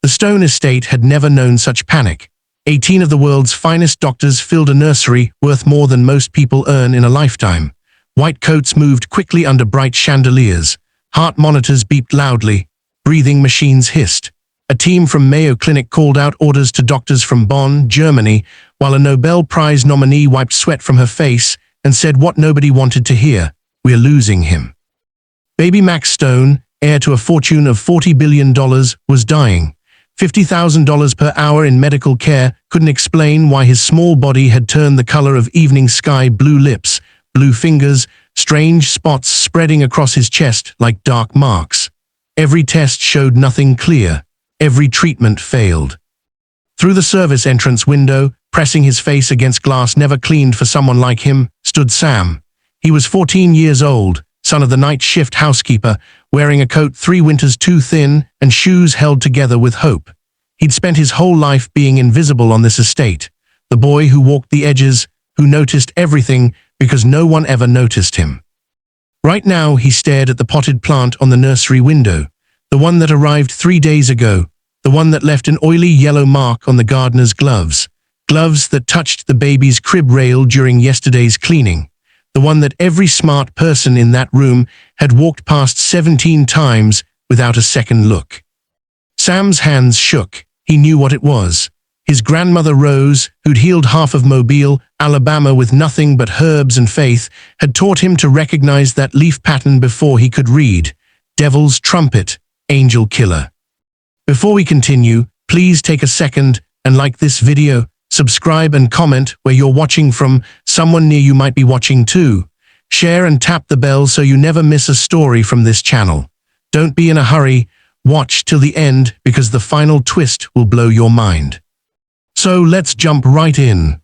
The Stone estate had never known such panic. 18 of the world's finest doctors filled a nursery worth more than most people earn in a lifetime. White coats moved quickly under bright chandeliers. Heart monitors beeped loudly. Breathing machines hissed. A team from Mayo Clinic called out orders to doctors from Bonn, Germany, while a Nobel Prize nominee wiped sweat from her face and said what nobody wanted to hear: "We're losing him." Baby Max Stone, heir to a fortune of $40 billion, was dying. $50,000 per hour in medical care couldn't explain why his small body had turned the color of evening sky. Blue lips, blue fingers, strange spots spreading across his chest like dark marks. Every test showed nothing clear. Every treatment failed. Through the service entrance window, pressing his face against glass never cleaned for someone like him, stood Sam. He was 14 years old, son of the night shift housekeeper, wearing a coat 3 winters too thin and shoes held together with hope. He'd spent his whole life being invisible on this estate, the boy who walked the edges, who noticed everything because no one ever noticed him. Right now he stared at the potted plant on the nursery window, the one that arrived 3 days ago, the one that left an oily yellow mark on the gardener's gloves, gloves that touched the baby's crib rail during yesterday's cleaning, the one that every smart person in that room had walked past 17 times without a second look. Sam's hands shook. He knew what it was. His grandmother Rose, who'd healed half of Mobile, Alabama with nothing but herbs and faith, had taught him to recognize that leaf pattern before he could read. Devil's trumpet, angel killer. Before we continue, please take a second and like this video, subscribe and comment where you're watching from. Someone near you might be watching too. Share and tap the bell so you never miss a story from this channel. Don't be in a hurry. Watch till the end because the final twist will blow your mind. So let's jump right in.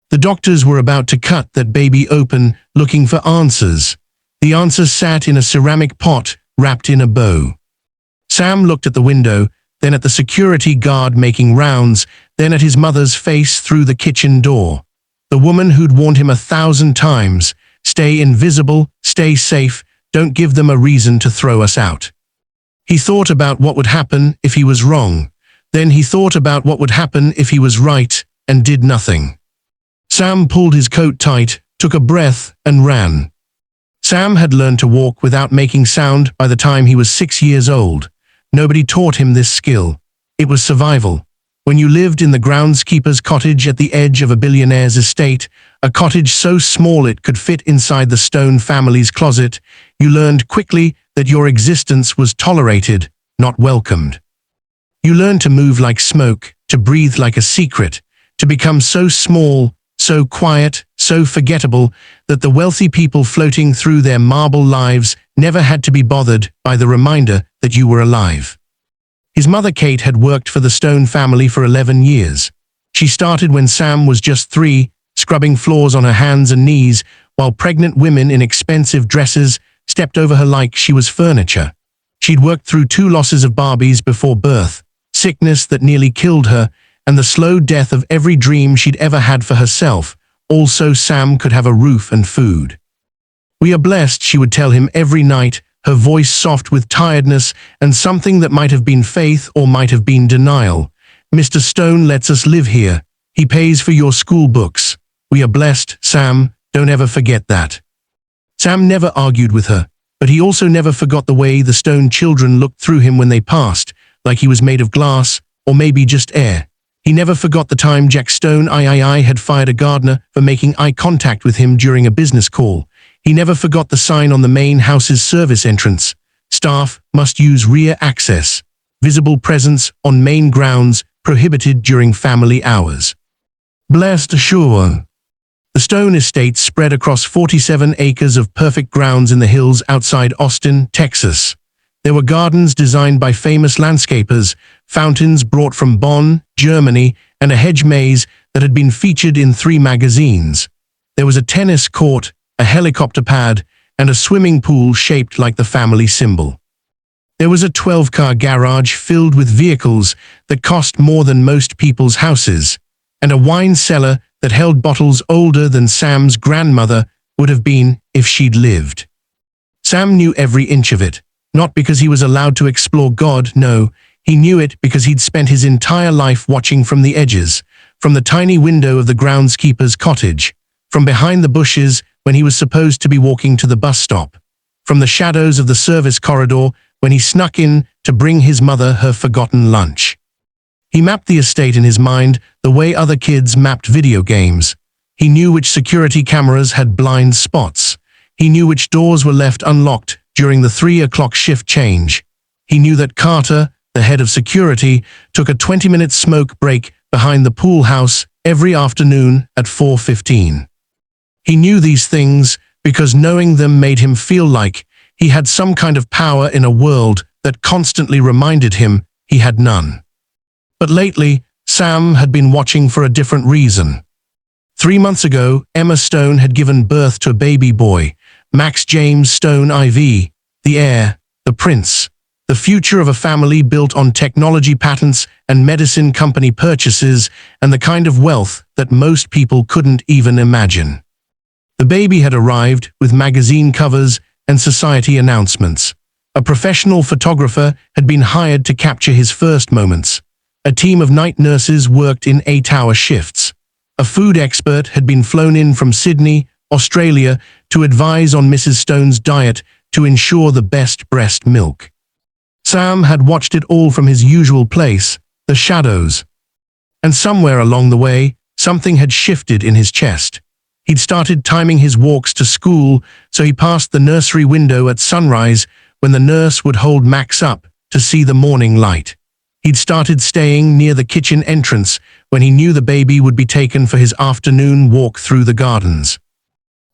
The doctors were about to cut that baby open, looking for answers. The answers sat in a ceramic pot wrapped in a bow. Sam looked at the window, then at the security guard making rounds, then at his mother's face through the kitchen door. The woman who'd warned him 1,000 times, "Stay invisible, stay safe, don't give them a reason to throw us out." He thought about what would happen if he was wrong. Then he thought about what would happen if he was right, and did nothing. Sam pulled his coat tight, took a breath, and ran. Sam had learned to walk without making sound by the time he was 6 years old. Nobody taught him this skill. It was survival. When you lived in the groundskeeper's cottage at the edge of a billionaire's estate, a cottage so small it could fit inside the Stone family's closet, you learned quickly that your existence was tolerated, not welcomed. You learned to move like smoke, to breathe like a secret, to become so small, so quiet, so forgettable that the wealthy people floating through their marble lives never had to be bothered by the reminder that you were alive. His mother Kate had worked for the Stone family for 11 years. She started when Sam was just 3, scrubbing floors on her hands and knees, while pregnant women in expensive dresses stepped over her like she was furniture. She'd worked through 2 losses of Barbies before birth, sickness that nearly killed her, and the slow death of every dream she'd ever had for herself, all so Sam could have a roof and food. "We are blessed," she would tell him every night, her voice soft with tiredness and something that might have been faith or might have been denial. "Mr. Stone lets us live here. He pays for your school books. We are blessed, Sam, don't ever forget that." Sam never argued with her, but he also never forgot the way the Stone children looked through him when they passed, like he was made of glass, or maybe just air. He never forgot the time Jack Stone III had fired a gardener for making eye contact with him during a business call. He never forgot the sign on the main house's service entrance: "Staff must use rear access. Visible presence on main grounds prohibited during family hours." Blessed sure. The Stone estate spread across 47 acres of perfect grounds in the hills outside Austin, Texas. There were gardens designed by famous landscapers, fountains brought from Bonn, Germany, and a hedge maze that had been featured in 3 magazines. There was a tennis court, a helicopter pad, and a swimming pool shaped like the family symbol. There was a 12-car garage filled with vehicles that cost more than most people's houses, and a wine cellar that held bottles older than Sam's grandmother would have been if she'd lived. Sam knew every inch of it, not because he was allowed to explore God, no, He knew it because he'd spent his entire life watching from the edges, from the tiny window of the groundskeeper's cottage, from behind the bushes when he was supposed to be walking to the bus stop, from the shadows of the service corridor when he snuck in to bring his mother her forgotten lunch. He mapped the estate in his mind the way other kids mapped video games. He knew which security cameras had blind spots. He knew which doors were left unlocked during the 3 o'clock shift change. He knew that Carter, the head of security, took a 20-minute smoke break behind the pool house every afternoon at 4:15. He knew these things because knowing them made him feel like he had some kind of power in a world that constantly reminded him he had none. But lately, Sam had been watching for a different reason. 3 months ago, Emma Stone had given birth to a baby boy, Max James Stone IV, the heir, the prince, the future of a family built on technology patents and medicine company purchases and the kind of wealth that most people couldn't even imagine. The baby had arrived with magazine covers and society announcements. A professional photographer had been hired to capture his first moments. A team of night nurses worked in 8-hour shifts. A food expert had been flown in from Sydney, Australia, to advise on Mrs. Stone's diet to ensure the best breast milk. Sam had watched it all from his usual place, the shadows. And somewhere along the way, something had shifted in his chest. He'd started timing his walks to school, so he passed the nursery window at sunrise when the nurse would hold Max up to see the morning light. He'd started staying near the kitchen entrance when he knew the baby would be taken for his afternoon walk through the gardens.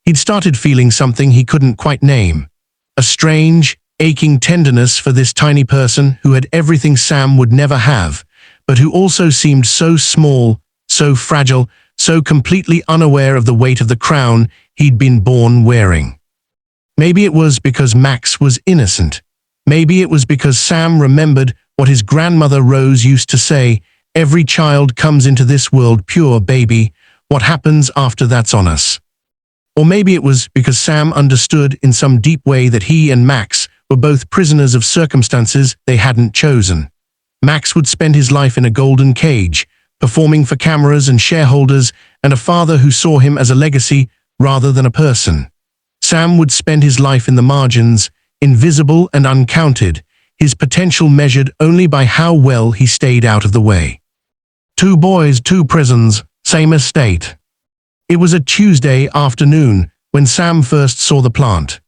He'd started feeling something he couldn't quite name, a strange, aching tenderness for this tiny person who had everything Sam would never have, but who also seemed so small, so fragile, so completely unaware of the weight of the crown he'd been born wearing. Maybe it was because Max was innocent. Maybe it was because Sam remembered what his grandmother Rose used to say, "Every child comes into this world pure, baby. What happens after that's on us." Or maybe it was because Sam understood in some deep way that he and Max were both prisoners of circumstances they hadn't chosen. Max would spend his life in a golden cage, performing for cameras and shareholders, and a father who saw him as a legacy rather than a person. Sam would spend his life in the margins, invisible and uncounted, his potential measured only by how well he stayed out of the way. 2 boys, 2 prisons, same estate. It was a Tuesday afternoon when Sam first saw the plant.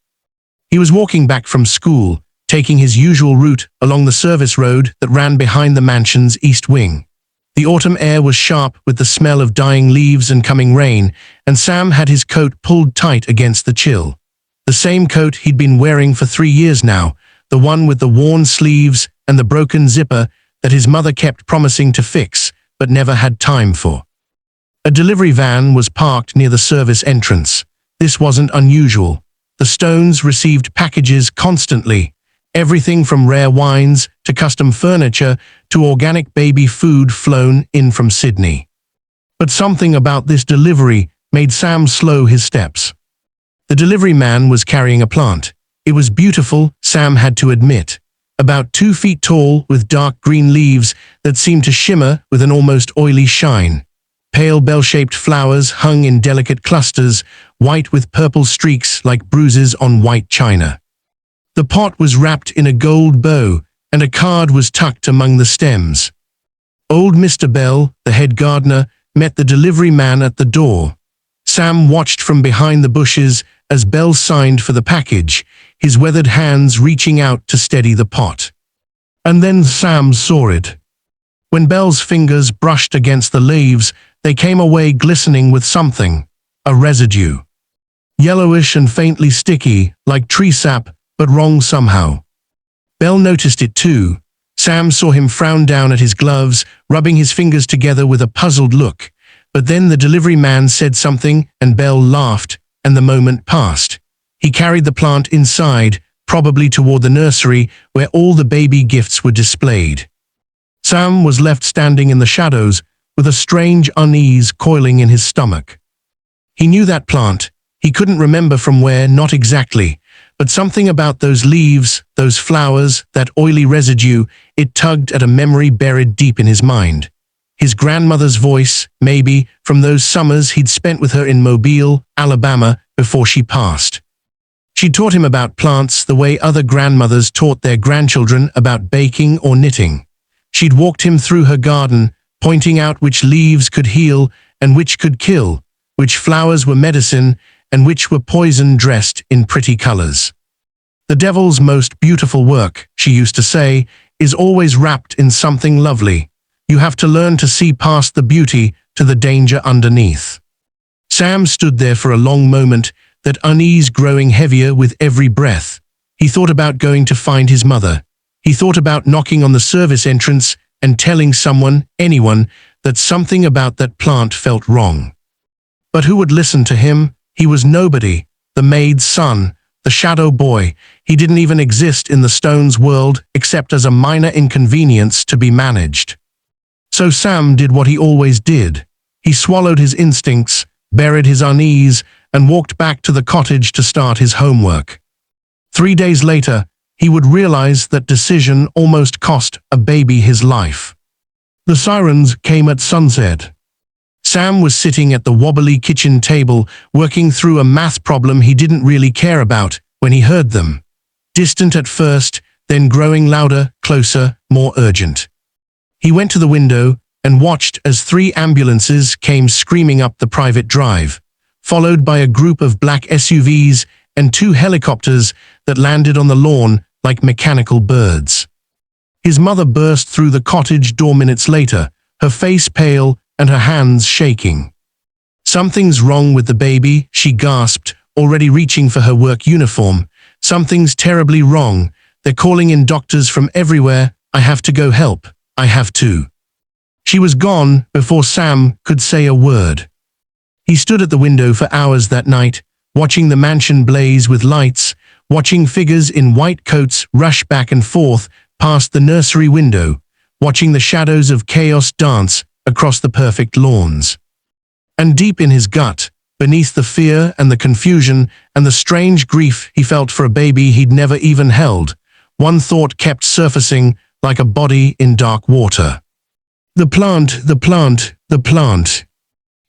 He was walking back from school, taking his usual route along the service road that ran behind the mansion's east wing. The autumn air was sharp with the smell of dying leaves and coming rain, and Sam had his coat pulled tight against the chill. The same coat he'd been wearing for 3 years now, the one with the worn sleeves and the broken zipper that his mother kept promising to fix but never had time for. A delivery van was parked near the service entrance. This wasn't unusual. The Stones received packages constantly, everything from rare wines to custom furniture to organic baby food flown in from Sydney. But something about this delivery made Sam slow his steps. The delivery man was carrying a plant. It was beautiful, Sam had to admit, about 2 feet tall with dark green leaves that seemed to shimmer with an almost oily shine. Pale bell-shaped flowers hung in delicate clusters, white with purple streaks like bruises on white china. The pot was wrapped in a gold bow, and a card was tucked among the stems. Old Mr. Bell, the head gardener, met the delivery man at the door. Sam watched from behind the bushes as Bell signed for the package, his weathered hands reaching out to steady the pot. And then Sam saw it. When Bell's fingers brushed against the leaves, they came away glistening with something, a residue. Yellowish and faintly sticky, like tree sap, but wrong somehow. Bell noticed it too. Sam saw him frown down at his gloves, rubbing his fingers together with a puzzled look. But then the delivery man said something, and Bell laughed, and the moment passed. He carried the plant inside, probably toward the nursery, where all the baby gifts were displayed. Sam was left standing in the shadows, with a strange unease coiling in his stomach. He knew that plant. He couldn't remember from where, not exactly, But something about those leaves, those flowers, that oily residue, it tugged at a memory buried deep in his mind. His grandmother's voice, maybe, from those summers he'd spent with her in Mobile, Alabama, before she passed. She taught him about plants the way other grandmothers taught their grandchildren about baking or knitting. She'd walked him through her garden, pointing out which leaves could heal and which could kill, which flowers were medicine and which were poison dressed in pretty colors. The devil's most beautiful work, she used to say, is always wrapped in something lovely. You have to learn to see past the beauty to the danger underneath. Sam stood there for a long moment, that unease growing heavier with every breath. He thought about going to find his mother. He thought about knocking on the service entrance and telling someone, anyone, that something about that plant felt wrong. But who would listen to him? He was nobody, the maid's son, the shadow boy. He didn't even exist in the stone's world except as a minor inconvenience to be managed. So Sam did what he always did. He swallowed his instincts, buried his unease, and walked back to the cottage to start his homework. 3 days later, he would realize that decision almost cost a baby his life. The sirens came at sunset. Sam was sitting at the wobbly kitchen table, working through a math problem he didn't really care about when he heard them. Distant at first, then growing louder, closer, more urgent. He went to the window and watched as 3 ambulances came screaming up the private drive, followed by a group of black SUVs and 2 helicopters that landed on the lawn like mechanical birds. His mother burst through the cottage door minutes later, her face pale and her hands shaking. "Something's wrong with the baby," she gasped, already reaching for her work uniform. "Something's terribly wrong. They're calling in doctors from everywhere. I have to go help. I have to." She was gone before Sam could say a word. He stood at the window for hours that night, watching the mansion blaze with lights, watching figures in white coats rush back and forth past the nursery window, watching the shadows of chaos dance across the perfect lawns. And deep in his gut, beneath the fear and the confusion and the strange grief he felt for a baby he'd never even held, one thought kept surfacing like a body in dark water. The plant, the plant, the plant.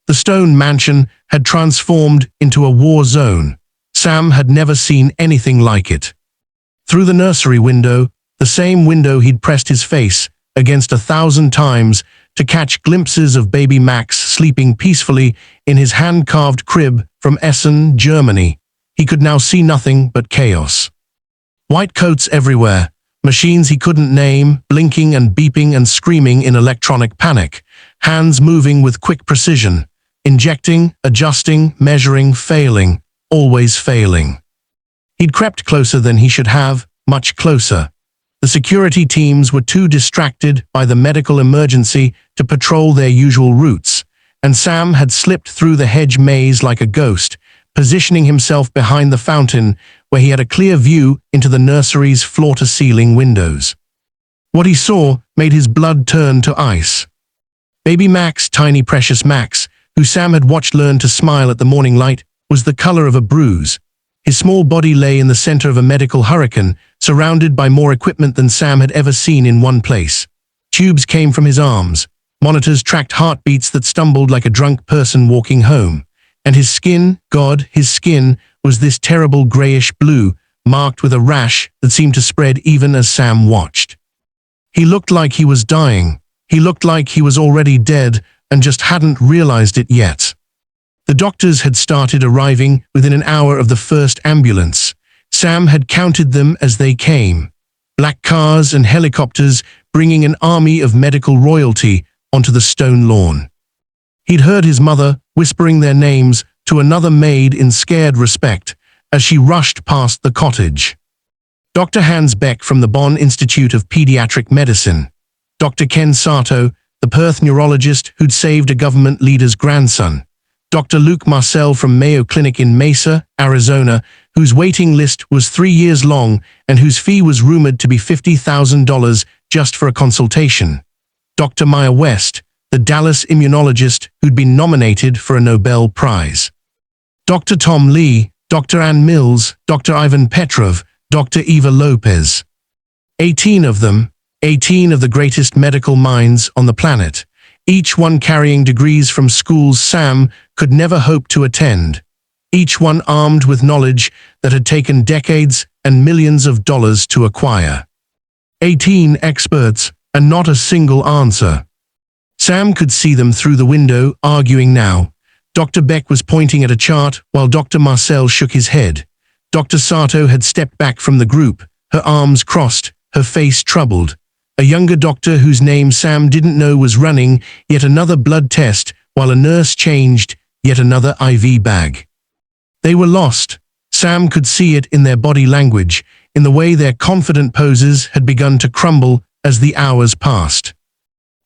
The stone mansion had transformed into a war zone. Sam had never seen anything like it. Through the nursery window, the same window he'd pressed his face against 1,000 times to catch glimpses of baby Max sleeping peacefully in his hand-carved crib from Essen, Germany, he could now see nothing but chaos. White coats everywhere, machines he couldn't name, blinking and beeping and screaming in electronic panic, hands moving with quick precision, injecting, adjusting, measuring, failing, always failing. He'd crept closer than he should have, much closer. The security teams were too distracted by the medical emergency to patrol their usual routes, and Sam had slipped through the hedge maze like a ghost, positioning himself behind the fountain where he had a clear view into the nursery's floor-to-ceiling windows. What he saw made his blood turn to ice. Baby Max, tiny precious Max, who Sam had watched learn to smile at the morning light, was the color of a bruise. His small body lay in the center of a medical hurricane, surrounded by more equipment than Sam had ever seen in one place. Tubes came from his arms. Monitors tracked heartbeats that stumbled like a drunk person walking home. And his skin, God, his skin, was this terrible grayish blue, marked with a rash that seemed to spread even as Sam watched. He looked like he was dying. He looked like he was already dead and just hadn't realized it yet. The doctors had started arriving within an hour of the first ambulance. Sam had counted them as they came. Black cars and helicopters bringing an army of medical royalty onto the stone lawn. He'd heard his mother whispering their names to another maid in scared respect as she rushed past the cottage. Dr. Hans Beck from the Bonn Institute of Pediatric Medicine. Dr. Ken Sato, the Perth neurologist who'd saved a government leader's grandson. Dr. Luke Marcel from Mayo Clinic in Mesa, Arizona, whose waiting list was 3 years long and whose fee was rumored to be $50,000 just for a consultation. Dr. Maya West, the Dallas immunologist who'd been nominated for a Nobel Prize. Dr. Tom Lee, Dr. Ann Mills, Dr. Ivan Petrov, Dr. Eva Lopez. 18 of them, 18 of the greatest medical minds on the planet, each one carrying degrees from schools Sam could never hope to attend, each one armed with knowledge that had taken decades and millions of dollars to acquire. 18 experts, and not a single answer. Sam could see them through the window, arguing now. Dr. Beck was pointing at a chart, while Dr. Marcel shook his head. Dr. Sato had stepped back from the group, her arms crossed, her face troubled. A younger doctor whose name Sam didn't know was running yet another blood test, while a nurse changed yet another IV bag. They were lost. Sam could see it in their body language, in the way their confident poses had begun to crumble as the hours passed.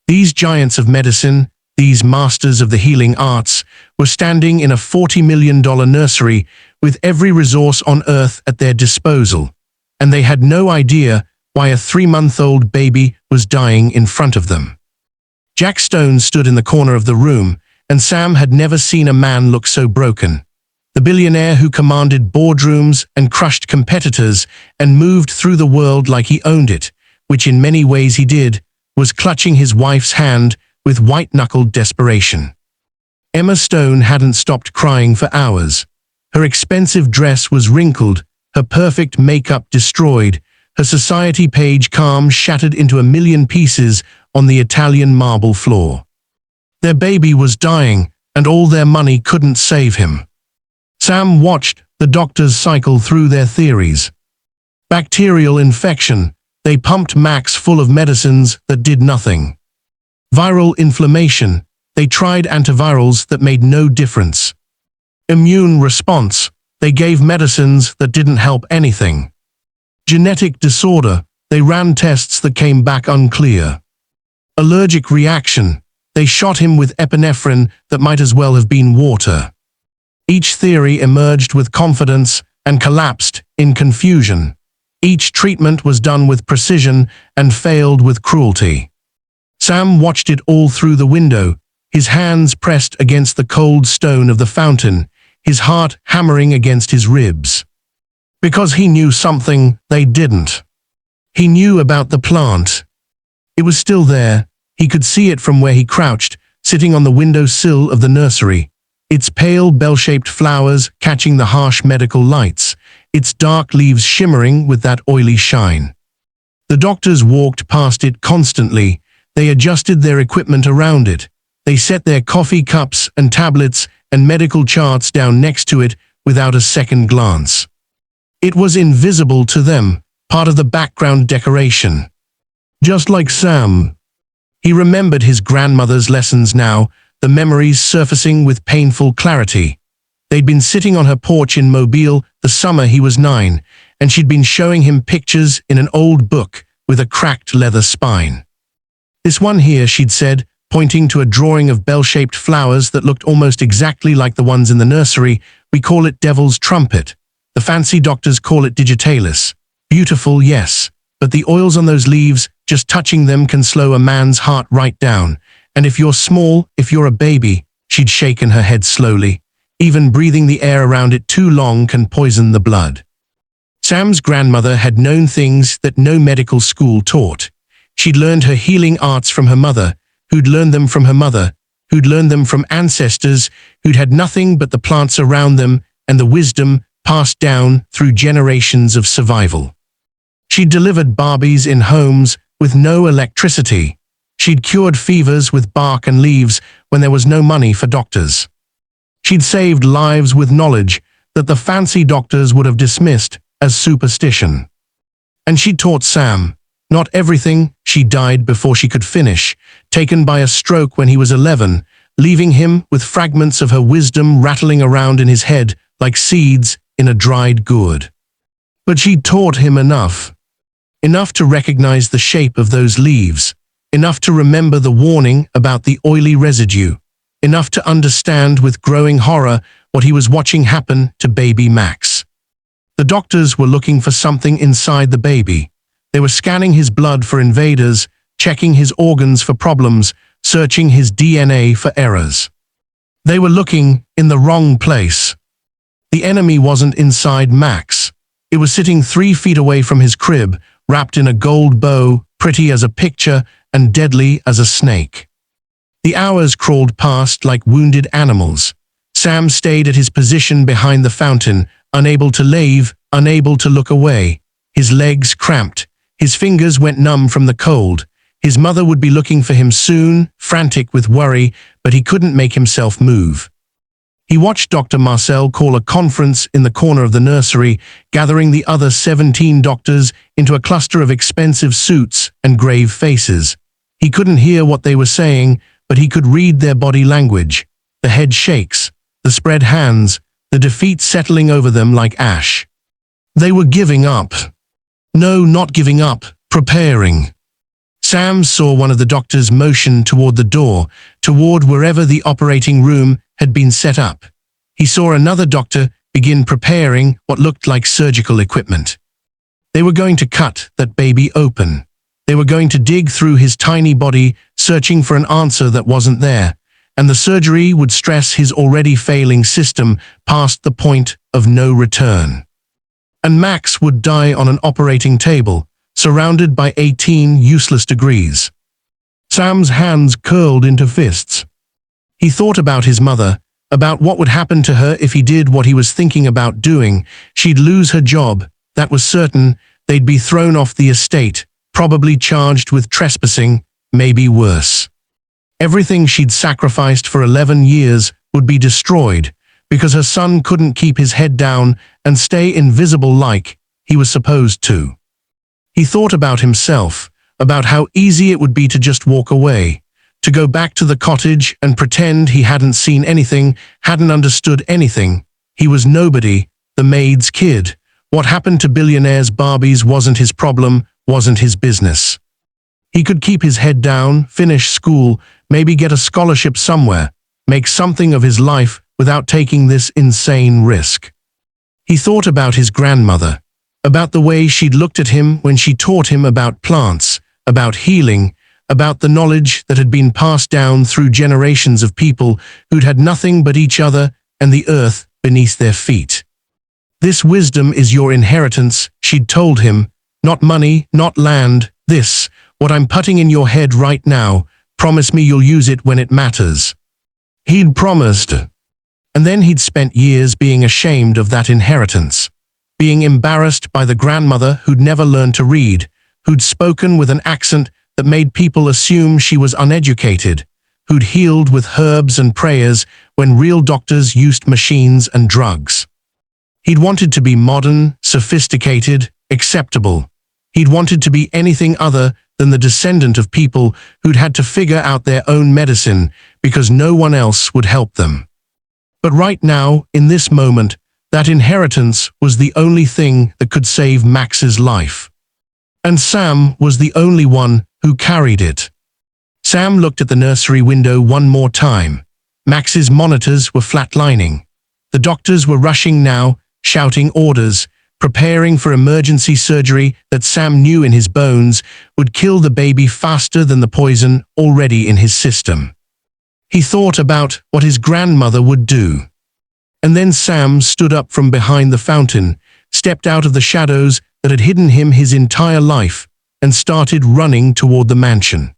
These giants of medicine, these masters of the healing arts, were standing in a $40 million nursery with every resource on earth at their disposal, and they had no idea why a 3-month-old baby was dying in front of them. Jack Stone stood in the corner of the room, and Sam had never seen a man look so broken. The billionaire who commanded boardrooms and crushed competitors and moved through the world like he owned it, which in many ways he did, was clutching his wife's hand with white-knuckled desperation. Emma Stone hadn't stopped crying for hours. Her expensive dress was wrinkled, her perfect makeup destroyed, her society page calm shattered into a million pieces on the Italian marble floor. Their baby was dying, and all their money couldn't save him. Sam watched the doctors cycle through their theories. Bacterial infection, they pumped Max full of medicines that did nothing. Viral inflammation, they tried antivirals that made no difference. Immune response, they gave medicines that didn't help anything. Genetic disorder, they ran tests that came back unclear. Allergic reaction, they shot him with epinephrine that might as well have been water. Each theory emerged with confidence and collapsed in confusion. Each treatment was done with precision and failed with cruelty. Sam watched it all through the window, his hands pressed against the cold stone of the fountain, his heart hammering against his ribs. Because he knew something they didn't. He knew about the plant. It was still there. He could see it from where he crouched, sitting on the windowsill of the nursery. Its pale bell-shaped flowers catching the harsh medical lights, its dark leaves shimmering with that oily shine. The doctors walked past it constantly. They adjusted their equipment around it. They set their coffee cups and tablets and medical charts down next to it without a second glance. It was invisible to them, part of the background decoration. Just like Sam. He remembered his grandmother's lessons now, the memories surfacing with painful clarity. They'd been sitting on her porch in Mobile the summer he was 9, and she'd been showing him pictures in an old book with a cracked leather spine. This one here, she'd said, pointing to a drawing of bell-shaped flowers that looked almost exactly like the ones in the nursery. We call it devil's trumpet. The fancy doctors call it digitalis. Beautiful, yes, but the oils on those leaves, just touching them can slow a man's heart right down. And if you're small, if you're a baby, she'd shaken her head slowly. Even breathing the air around it too long can poison the blood. Sam's grandmother had known things that no medical school taught. She'd learned her healing arts from her mother, who'd learned them from her mother, who'd learned them from ancestors, who'd had nothing but the plants around them and the wisdom passed down through generations of survival. She'd delivered Barbies in homes with no electricity. She'd cured fevers with bark and leaves when there was no money for doctors. She'd saved lives with knowledge that the fancy doctors would have dismissed as superstition. And she taught Sam, not everything. She died before she could finish, taken by a stroke when he was 11, leaving him with fragments of her wisdom rattling around in his head like seeds in a dried gourd. But she taught him enough. Enough to recognize the shape of those leaves. Enough to remember the warning about the oily residue. Enough to understand with growing horror what he was watching happen to baby Max. The doctors were looking for something inside the baby. They were scanning his blood for invaders, checking his organs for problems, searching his DNA for errors. They were looking in the wrong place. The enemy wasn't inside Max. It was sitting 3 feet away from his crib, wrapped in a gold bow, pretty as a picture and deadly as a snake. The hours crawled past like wounded animals. Sam stayed at his position behind the fountain, unable to leave, unable to look away. His legs cramped. His fingers went numb from the cold. His mother would be looking for him soon, frantic with worry, but he couldn't make himself move. He watched Dr. Marcel call a conference in the corner of the nursery, gathering the other 17 doctors into a cluster of expensive suits and grave faces. He couldn't hear what they were saying, but he could read their body language. The head shakes, the spread hands, the defeat settling over them like ash. They were giving up. No, not giving up, preparing. Sam saw one of the doctors motion toward the door, toward wherever the operating room had been set up. He saw another doctor begin preparing what looked like surgical equipment. They were going to cut that baby open. They were going to dig through his tiny body, searching for an answer that wasn't there, and the surgery would stress his already failing system past the point of no return. And Max would die on an operating table, surrounded by 18 useless degrees. Sam's hands curled into fists. He thought about his mother, about what would happen to her if he did what he was thinking about doing. She'd lose her job, that was certain. They'd be thrown off the estate, probably charged with trespassing, maybe worse. Everything she'd sacrificed for 11 years would be destroyed, because her son couldn't keep his head down and stay invisible like he was supposed to. He thought about himself, about how easy it would be to just walk away, to go back to the cottage and pretend he hadn't seen anything, hadn't understood anything. He was nobody, the maid's kid. What happened to Billionaire'S Barbies wasn't his problem, wasn't his business. He could keep his head down, finish school, maybe get a scholarship somewhere, make something of his life without taking this insane risk. He thought about his grandmother, about the way she'd looked at him when she taught him about plants, about healing, about the knowledge that had been passed down through generations of people who'd had nothing but each other and the earth beneath their feet. This wisdom is your inheritance, she'd told him, not money, not land, this, what I'm putting in your head right now, promise me you'll use it when it matters. He'd promised. And then he'd spent years being ashamed of that inheritance, being embarrassed by the grandmother who'd never learned to read, who'd spoken with an accent that made people assume she was uneducated, who'd healed with herbs and prayers when real doctors used machines and drugs. He'd wanted to be modern, sophisticated, acceptable. He'd wanted to be anything other than the descendant of people who'd had to figure out their own medicine because no one else would help them. But right now, in this moment, that inheritance was the only thing that could save Max's life. And Sam was the only one who carried it. Sam looked at the nursery window one more time. Max's monitors were flatlining. The doctors were rushing now, shouting orders, preparing for emergency surgery that Sam knew in his bones would kill the baby faster than the poison already in his system. He thought about what his grandmother would do. And then Sam stood up from behind the fountain, stepped out of the shadows that had hidden him his entire life, and started running toward the mansion.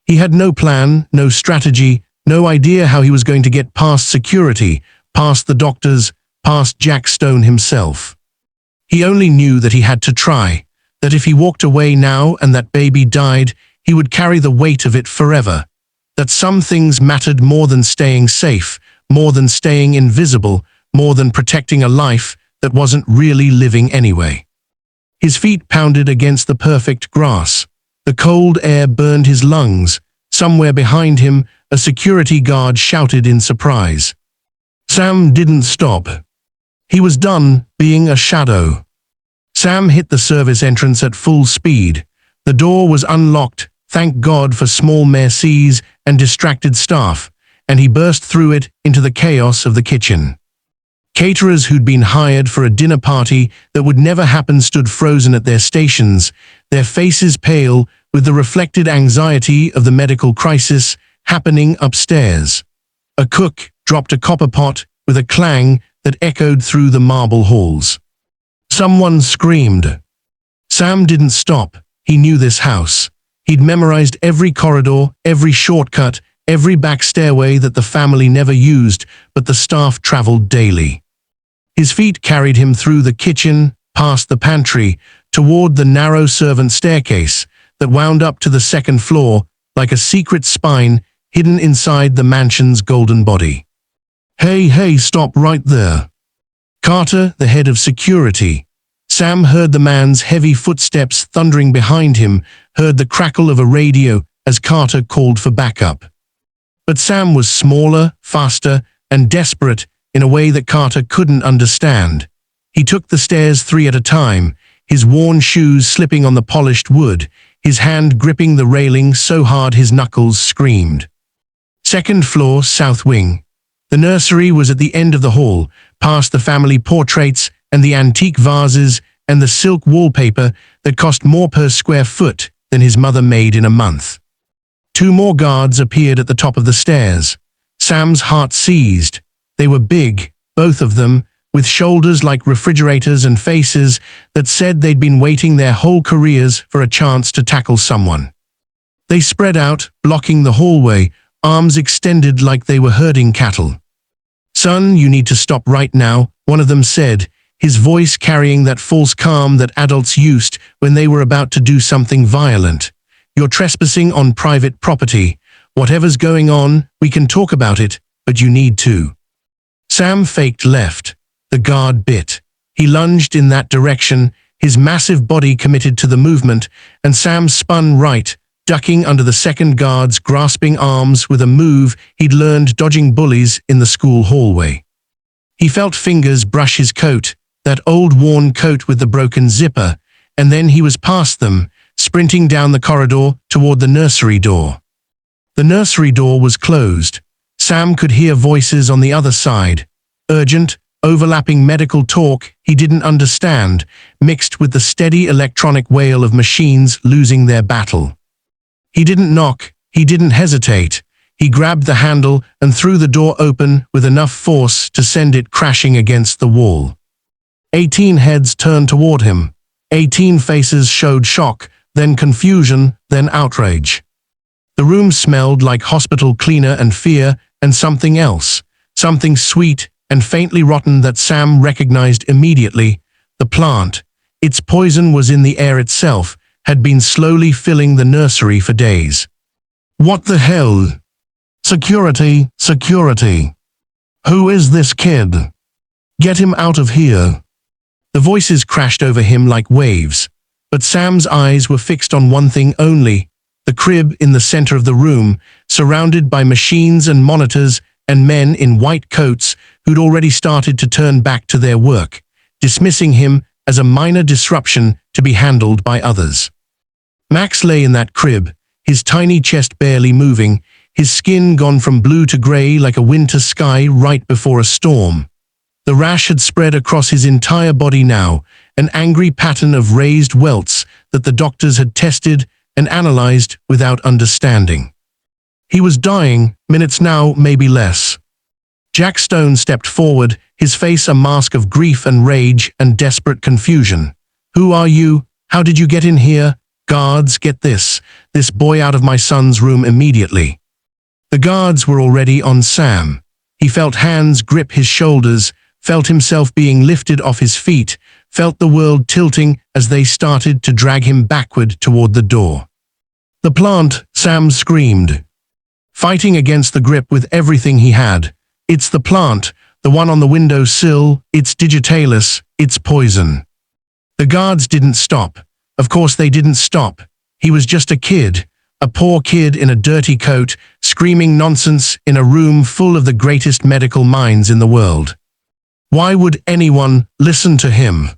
He had no plan, no strategy, no idea how he was going to get past security, past the doctors, past Jack Stone himself. He only knew that he had to try, that if he walked away now and that baby died, he would carry the weight of it forever, that some things mattered more than staying safe, more than staying invisible, more than protecting a life that wasn't really living anyway. His feet pounded against the perfect grass. The cold air burned his lungs. Somewhere behind him, a security guard shouted in surprise. Sam didn't stop. He was done being a shadow. Sam hit the service entrance at full speed. The door was unlocked, thank God for small mercies and distracted staff, and he burst through it into the chaos of the kitchen. Caterers who'd been hired for a dinner party that would never happen stood frozen at their stations, their faces pale with the reflected anxiety of the medical crisis happening upstairs. A cook dropped a copper pot with a clang that echoed through the marble halls. Someone screamed. Sam didn't stop. He knew this house. He'd memorized every corridor, every shortcut, every back stairway that the family never used, but the staff traveled daily. His feet carried him through the kitchen, past the pantry, toward the narrow servant staircase that wound up to the second floor like a secret spine hidden inside the mansion's golden body. Hey, stop right there. Carter, the head of security. Sam heard the man's heavy footsteps thundering behind him, heard the crackle of a radio as Carter called for backup. But Sam was smaller, faster, and desperate in a way that Carter couldn't understand. He took the stairs 3 at a time, his worn shoes slipping on the polished wood, his hand gripping the railing so hard his knuckles screamed. Second floor, south wing. The nursery was at the end of the hall, past the family portraits and the antique vases and the silk wallpaper that cost more per square foot than his mother made in a month. 2 more guards appeared at the top of the stairs. Sam's heart seized. They were big, both of them, with shoulders like refrigerators and faces that said they'd been waiting their whole careers for a chance to tackle someone. They spread out, blocking the hallway, arms extended like they were herding cattle. "Son, you need to stop right now," one of them said, his voice carrying that false calm that adults used when they were about to do something violent. "You're trespassing on private property. Whatever's going on, we can talk about it, but you need to." Sam faked left. The guard bit. He lunged in that direction, his massive body committed to the movement, and Sam spun right, ducking under the second guard's grasping arms with a move he'd learned dodging bullies in the school hallway. He felt fingers brush his coat, that old worn coat with the broken zipper, and then he was past them, sprinting down the corridor toward the nursery door. The nursery door was closed. Sam could hear voices on the other side, urgent, overlapping medical talk he didn't understand, mixed with the steady electronic wail of machines losing their battle. He didn't knock, he didn't hesitate. He grabbed the handle and threw the door open with enough force to send it crashing against the wall. 18 heads turned toward him. 18 faces showed shock, then confusion, then outrage. The room smelled like hospital cleaner and fear and something else, something sweet and faintly rotten that Sam recognized immediately. The plant, its poison was in the air itself, had been slowly filling the nursery for days. "What the hell? Security, security. Who is this kid? Get him out of here." The voices crashed over him like waves, but Sam's eyes were fixed on one thing only, the crib in the center of the room, surrounded by machines and monitors and men in white coats who'd already started to turn back to their work, dismissing him as a minor disruption to be handled by others. Max lay in that crib, his tiny chest barely moving, his skin gone from blue to gray like a winter sky right before a storm. The rash had spread across his entire body now, an angry pattern of raised welts that the doctors had tested and analyzed without understanding. He was dying, minutes now, maybe less. Jack Stone stepped forward, his face a mask of grief and rage and desperate confusion. "Who are you? How did you get in here? Guards, get this boy out of my son's room immediately." The guards were already on Sam. He felt hands grip his shoulders, felt himself being lifted off his feet, felt the world tilting as they started to drag him backward toward the door. "The plant," Sam screamed, fighting against the grip with everything he had. "It's the plant, the one on the window sill, it's digitalis, it's poison." The guards didn't stop. Of course they didn't stop. He was just a kid, a poor kid in a dirty coat, screaming nonsense in a room full of the greatest medical minds in the world. Why would anyone listen to him?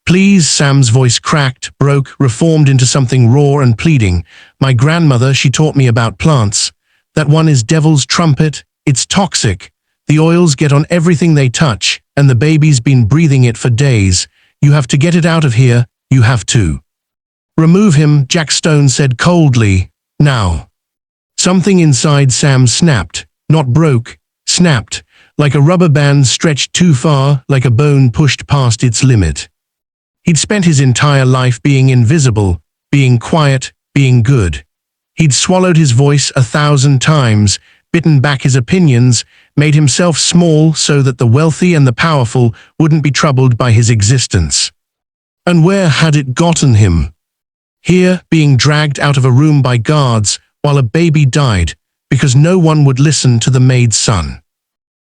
"Please," Sam's voice cracked, broke, reformed into something raw and pleading. "My grandmother, she taught me about plants. That one is devil's trumpet. It's toxic. The oils get on everything they touch, and the baby's been breathing it for days. You have to get it out of here, you have to." "Remove him," Jack Stone said coldly. "Now." Something inside Sam snapped, not broke, snapped. like a rubber band stretched too far, like a bone pushed past its limit. He'd spent his entire life being invisible, being quiet, being good. He'd swallowed his voice 1,000 times, bitten back his opinions, made himself small so that the wealthy and the powerful wouldn't be troubled by his existence. And where had it gotten him? Here, being dragged out of a room by guards while a baby died because no one would listen to the maid's son.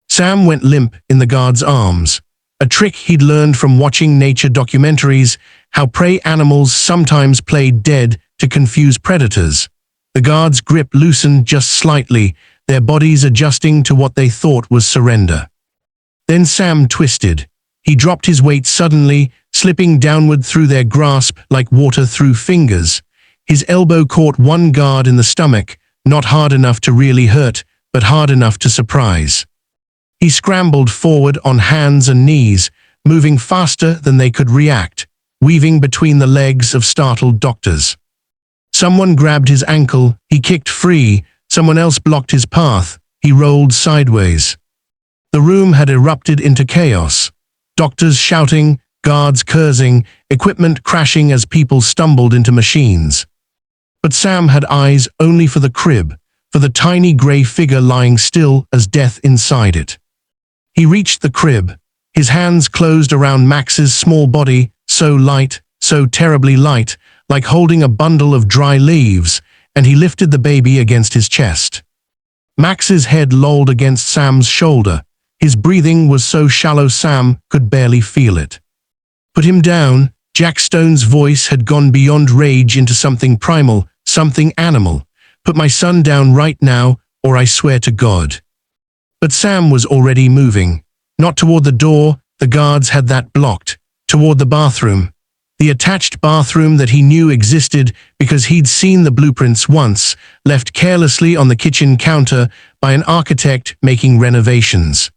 Sam went limp in the guard's arms, a trick he'd learned from watching nature documentaries, how prey animals sometimes played dead to confuse predators. The guard's grip loosened just slightly, their bodies adjusting to what they thought was surrender. Then Sam twisted. He dropped his weight suddenly, slipping downward through their grasp like water through fingers. His elbow caught one guard in the stomach, not hard enough to really hurt, but hard enough to surprise. He scrambled forward on hands and knees, moving faster than they could react, weaving between the legs of startled doctors. Someone grabbed his ankle, he kicked free, someone else blocked his path, he rolled sideways. The room had erupted into chaos. Doctors shouting, guards cursing, equipment crashing as people stumbled into machines. But Sam had eyes only for the crib, for the tiny grey figure lying still as death inside it. He reached the crib. His hands closed around Max's small body, so light, so terribly light, like holding a bundle of dry leaves, and he lifted the baby against his chest. Max's head lolled against Sam's shoulder. His breathing was so shallow Sam could barely feel it. Put him down. Jack Stone's voice had gone beyond rage into something primal, something animal. Put my son down right now, or I swear to God. But Sam was already moving. Not toward the door, the guards had that blocked. Toward the bathroom. The attached bathroom that he knew existed because he'd seen the blueprints once, left carelessly on the kitchen counter by an architect making renovations.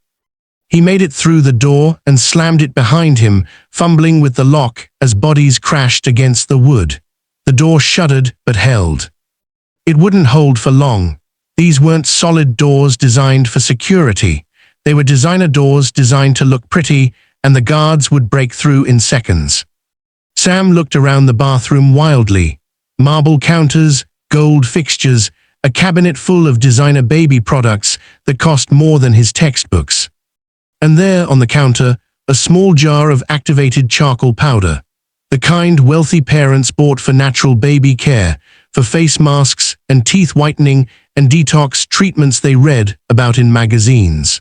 He made it through the door and slammed it behind him, fumbling with the lock as bodies crashed against the wood. The door shuddered but held. It wouldn't hold for long. These weren't solid doors designed for security. They were designer doors designed to look pretty, and the guards would break through in seconds. Sam looked around the bathroom wildly. Marble counters, gold fixtures, a cabinet full of designer baby products that cost more than his textbooks. And there on the counter, a small jar of activated charcoal powder, the kind wealthy parents bought for natural baby care, for face masks and teeth whitening and detox treatments they read about in magazines.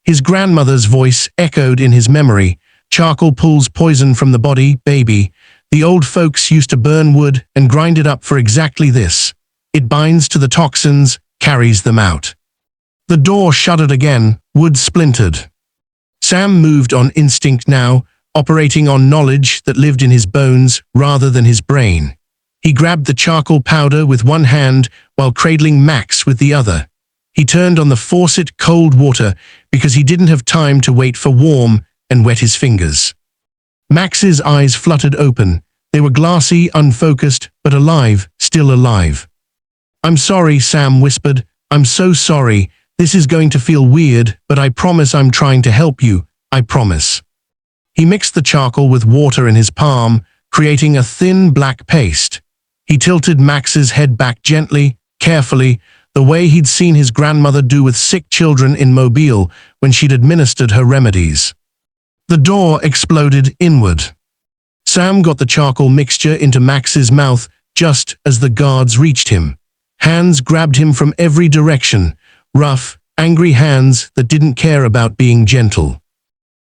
His grandmother's voice echoed in his memory. Charcoal pulls poison from the body, baby. The old folks used to burn wood and grind it up for exactly this. It binds to the toxins, carries them out. The door shuddered again, wood splintered. Sam moved on instinct now, operating on knowledge that lived in his bones rather than his brain. He grabbed the charcoal powder with one hand while cradling Max with the other. He turned on the faucet cold water because he didn't have time to wait for warm and wet his fingers. Max's eyes fluttered open. They were glassy, unfocused, but alive, still alive. "I'm sorry," Sam whispered. "I'm so sorry. This is going to feel weird, but I promise I'm trying to help you. I promise." He mixed the charcoal with water in his palm, creating a thin black paste. He tilted Max's head back gently, carefully, the way he'd seen his grandmother do with sick children in Mobile when she'd administered her remedies. The door exploded inward. Sam got the charcoal mixture into Max's mouth just as the guards reached him. Hands grabbed him from every direction, rough, angry hands that didn't care about being gentle.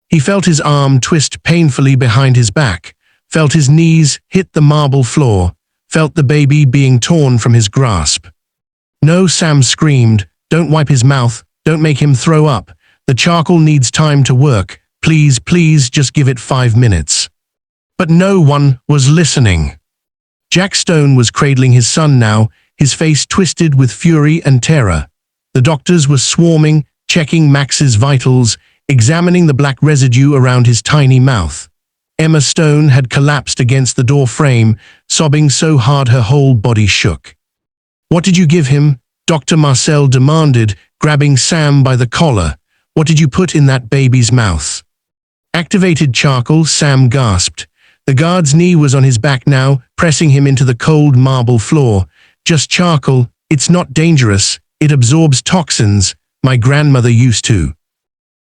He felt his arm twist painfully behind his back, felt his knees hit the marble floor, felt the baby being torn from his grasp. "No," Sam screamed, "don't wipe his mouth, don't make him throw up. The charcoal needs time to work. Please, please, just give it 5 minutes." But no one was listening. Jack Stone was cradling his son now, his face twisted with fury and terror. The doctors were swarming, checking Max's vitals, examining the black residue around his tiny mouth. Emma Stone had collapsed against the door frame, sobbing so hard her whole body shook. "What did you give him?" Dr. Marcel demanded, grabbing Sam by the collar. What did you put in that baby's mouth? Activated charcoal, Sam gasped. The guard's knee was on his back now, pressing him into the cold marble floor. Just charcoal, it's not dangerous, it absorbs toxins, my grandmother used to.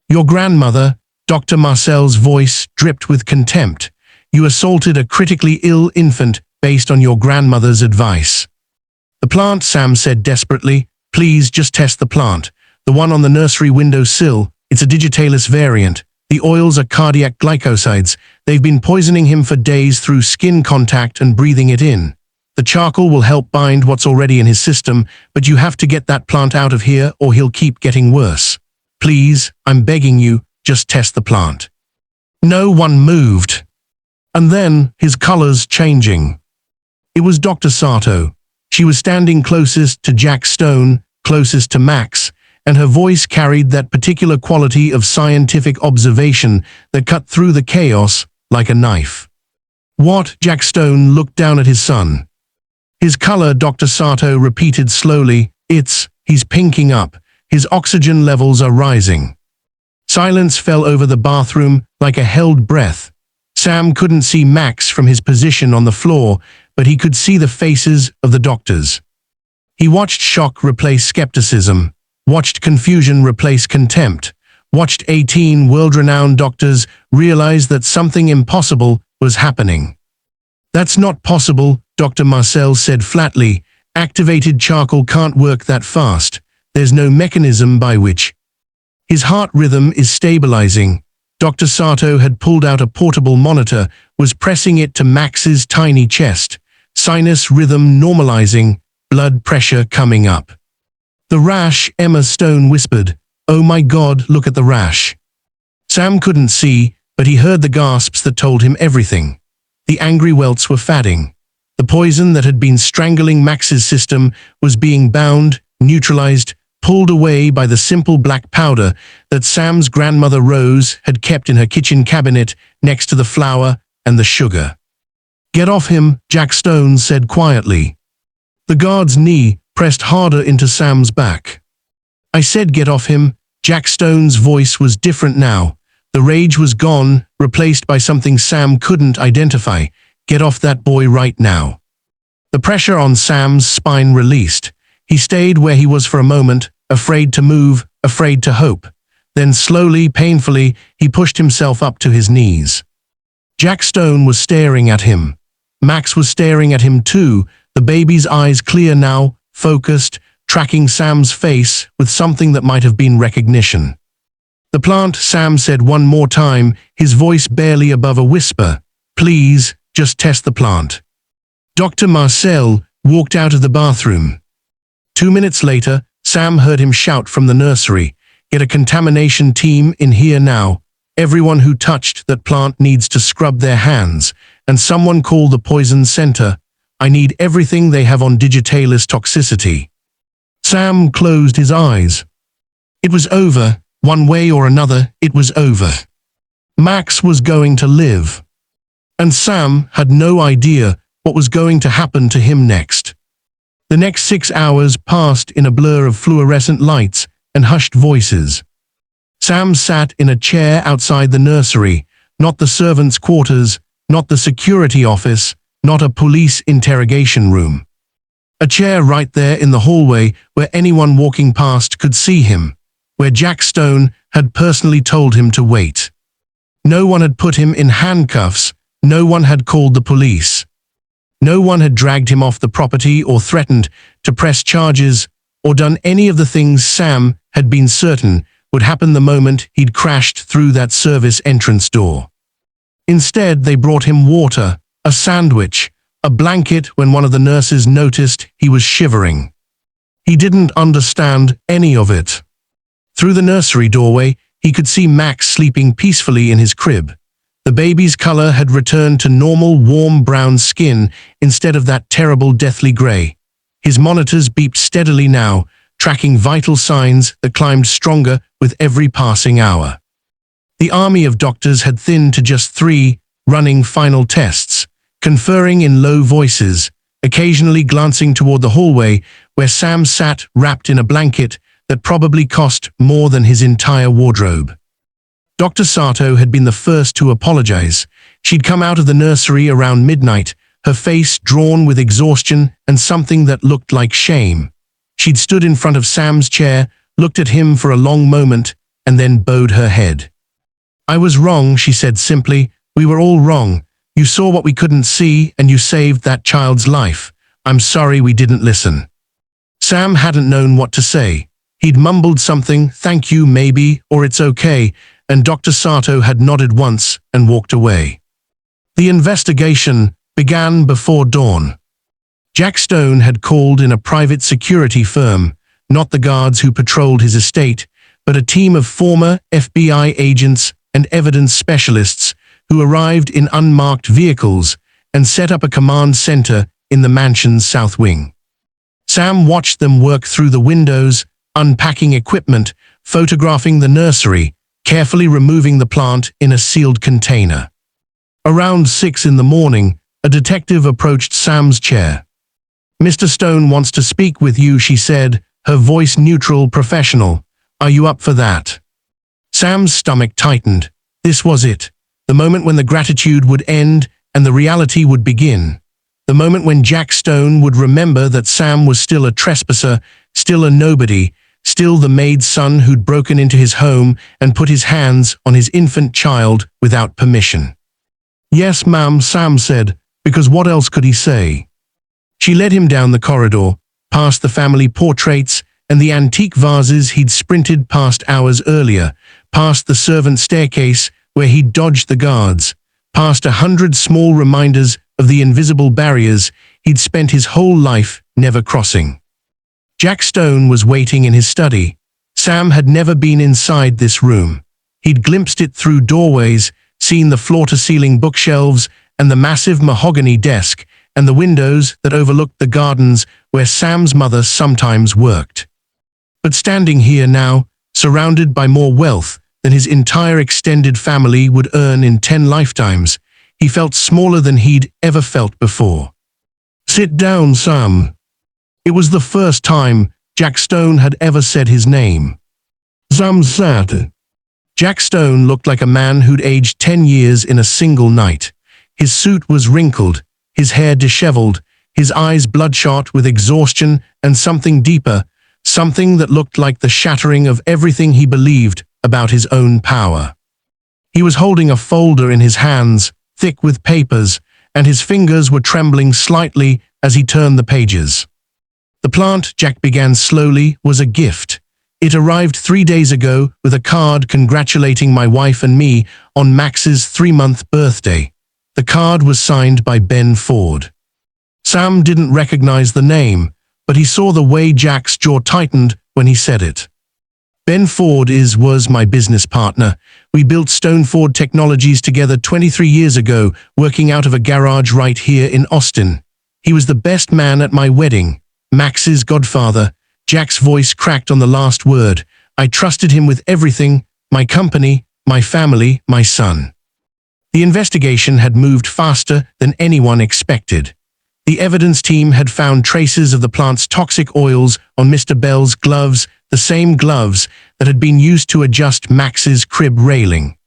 Your grandmother? Dr. Marcel's voice dripped with contempt. You assaulted a critically ill infant based on your grandmother's advice. The plant, Sam said desperately. Please just test the plant. The one on the nursery window sill, it's a digitalis variant. The oils are cardiac glycosides. They've been poisoning him for days through skin contact and breathing it in. The charcoal will help bind what's already in his system, but you have to get that plant out of here or he'll keep getting worse. Please, I'm begging you, just test the plant. No one moved. And then, his colors changing. It was Dr. Sato. She was standing closest to Jack Stone, closest to Max, and her voice carried that particular quality of scientific observation that cut through the chaos like a knife. What? Jack Stone looked down at his son. His color, Dr. Sato repeated slowly. He's pinking up. His oxygen levels are rising. Silence fell over the bathroom like a held breath. Sam couldn't see Max from his position on the floor, but he could see the faces of the doctors. He watched shock replace skepticism, watched confusion replace contempt, watched 18 world-renowned doctors realize that something impossible was happening. That's not possible, Dr. Marcel said flatly. Activated charcoal can't work that fast. There's no mechanism by which. His heart rhythm is stabilizing. Dr. Sato had pulled out a portable monitor, was pressing it to Max's tiny chest. Sinus rhythm normalizing, blood pressure coming up. The rash, Emma Stone whispered. Oh my God, look at the rash. Sam couldn't see, but he heard the gasps that told him everything. The angry welts were fading. The poison that had been strangling Max's system was being bound, neutralized, pulled away by the simple black powder that Sam's grandmother Rose had kept in her kitchen cabinet next to the flour and the sugar. Get off him, Jack Stone said quietly. The guard's knee pressed harder into Sam's back. I said get off him. Jack Stone's voice was different now. The rage was gone, replaced by something Sam couldn't identify. Get off that boy right now. The pressure on Sam's spine released. He stayed where he was for a moment, afraid to move, afraid to hope. Then slowly, painfully, he pushed himself up to his knees. Jack Stone was staring at him. Max was staring at him too, the baby's eyes clear now, focused, tracking Sam's face with something that might have been recognition. The plant, Sam said one more time, his voice barely above a whisper. Please, just test the plant. Dr. Marcel walked out of the bathroom. 2 minutes later, Sam heard him shout from the nursery, get a contamination team in here now. Everyone who touched that plant needs to scrub their hands, and someone call the poison center. I need everything they have on digitalis toxicity. Sam closed his eyes. It was over, one way or another, it was over. Max was going to live. And Sam had no idea what was going to happen to him next. The next 6 hours passed in a blur of fluorescent lights and hushed voices. Sam sat in a chair outside the nursery, not the servants' quarters, not the security office, not a police interrogation room. A chair right there in the hallway where anyone walking past could see him, where Jack Stone had personally told him to wait. No one had put him in handcuffs, no one had called the police. No one had dragged him off the property or threatened to press charges or done any of the things Sam had been certain would happen the moment he'd crashed through that service entrance door. Instead, they brought him water, a sandwich, a blanket when one of the nurses noticed he was shivering. He didn't understand any of it. Through the nursery doorway, he could see Max sleeping peacefully in his crib. The baby's color had returned to normal warm brown skin instead of that terrible deathly gray. His monitors beeped steadily now, tracking vital signs that climbed stronger with every passing hour. The army of doctors had thinned to just 3, running final tests, conferring in low voices, occasionally glancing toward the hallway where Sam sat wrapped in a blanket, that probably cost more than his entire wardrobe. Dr. Sato had been the first to apologize. She'd come out of the nursery around midnight, her face drawn with exhaustion and something that looked like shame. She'd stood in front of Sam's chair, looked at him for a long moment, and then bowed her head. "I was wrong," she said simply. "We were all wrong. You saw what we couldn't see, and you saved that child's life. I'm sorry we didn't listen." Sam hadn't known what to say. He'd mumbled something, "Thank you, maybe," or "It's okay," and Dr. Sato had nodded once and walked away. The investigation began before dawn. Jack Stone had called in a private security firm, not the guards who patrolled his estate, but a team of former FBI agents and evidence specialists who arrived in unmarked vehicles and set up a command center in the mansion's south wing. Sam watched them work through the windows, unpacking equipment, photographing the nursery, carefully removing the plant in a sealed container. Around 6 in the morning, a detective approached Sam's chair. "Mr. Stone wants to speak with you," she said, her voice neutral, professional. "Are you up for that?" Sam's stomach tightened. This was it. The moment when the gratitude would end and the reality would begin. The moment when Jack Stone would remember that Sam was still a trespasser, still a nobody, still the maid's son who'd broken into his home and put his hands on his infant child without permission. "Yes, ma'am," Sam said, because what else could he say? She led him down the corridor, past the family portraits and the antique vases he'd sprinted past hours earlier, past the servant staircase where he'd dodged the guards, past 100 small reminders of the invisible barriers he'd spent his whole life never crossing. Jack Stone was waiting in his study. Sam had never been inside this room. He'd glimpsed it through doorways, seen the floor-to-ceiling bookshelves and the massive mahogany desk and the windows that overlooked the gardens where Sam's mother sometimes worked. But standing here now, surrounded by more wealth than his entire extended family would earn in 10 lifetimes, he felt smaller than he'd ever felt before. "Sit down, Sam." It was the first time Jack Stone had ever said his name. Sam sat. Jack Stone looked like a man who'd aged 10 years in a single night. His suit was wrinkled, his hair disheveled, his eyes bloodshot with exhaustion and something deeper, something that looked like the shattering of everything he believed about his own power. He was holding a folder in his hands, thick with papers, and his fingers were trembling slightly as he turned the pages. "The plant," Jack began slowly, "was a gift. It arrived 3 days ago with a card congratulating my wife and me on Max's 3-month birthday. The card was signed by Ben Ford." Sam didn't recognize the name, but he saw the way Jack's jaw tightened when he said it. "Ben Ford was my business partner. We built Stone Ford Technologies together 23 years ago, working out of a garage right here in Austin. He was the best man at my wedding. Max's godfather." Jack's voice cracked on the last word. "I trusted him with everything, my company, my family, my son." The investigation had moved faster than anyone expected. The evidence team had found traces of the plant's toxic oils on Mr. Bell's gloves, the same gloves that had been used to adjust Max's crib railing.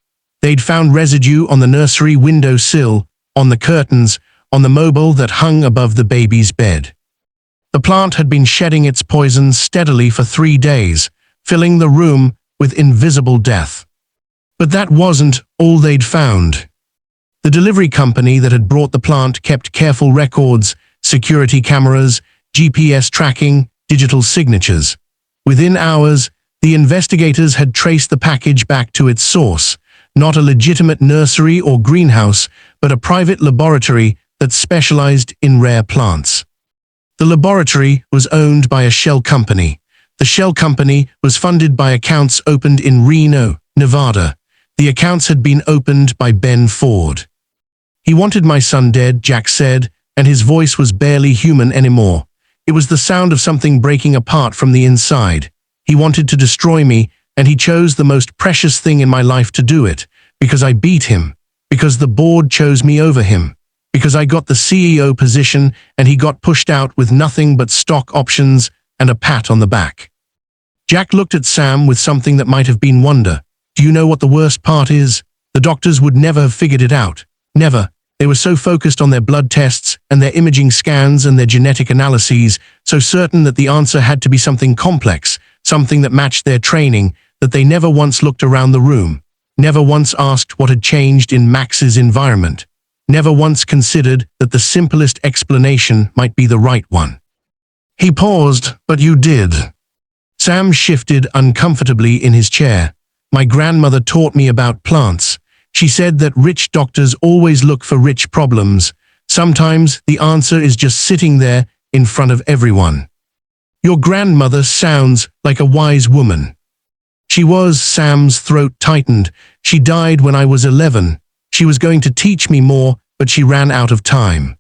They'd found residue on the nursery window sill, on the curtains, on the mobile that hung above the baby's bed. The plant had been shedding its poison steadily for 3 days, filling the room with invisible death. But that wasn't all they'd found. The delivery company that had brought the plant kept careful records, security cameras, GPS tracking, digital signatures. Within hours, the investigators had traced the package back to its source, not a legitimate nursery or greenhouse, but a private laboratory that specialized in rare plants. The laboratory was owned by a shell company. The shell company was funded by accounts opened in Reno, Nevada. The accounts had been opened by Ben Ford. "He wanted my son dead," Jack said, and his voice was barely human anymore. It was the sound of something breaking apart from the inside. "He wanted to destroy me, and he chose the most precious thing in my life to do it, because I beat him, because the board chose me over him, because I got the CEO position and he got pushed out with nothing but stock options and a pat on the back." Jack looked at Sam with something that might have been wonder. Do you know what the worst part is? The doctors would never have figured it out. Never. They were so focused on their blood tests and their imaging scans and their genetic analyses, so certain that the answer had to be something complex, something that matched their training, that they never once looked around the room, never once asked what had changed in Max's environment, never once considered that the simplest explanation might be the right one. He paused, but you did. Sam shifted uncomfortably in his chair. My grandmother taught me about plants. She said that rich doctors always look for rich problems. Sometimes the answer is just sitting there in front of everyone. Your grandmother sounds like a wise woman. She was. Sam's throat tightened. She died when I was 11. She was going to teach me more, but she ran out of time.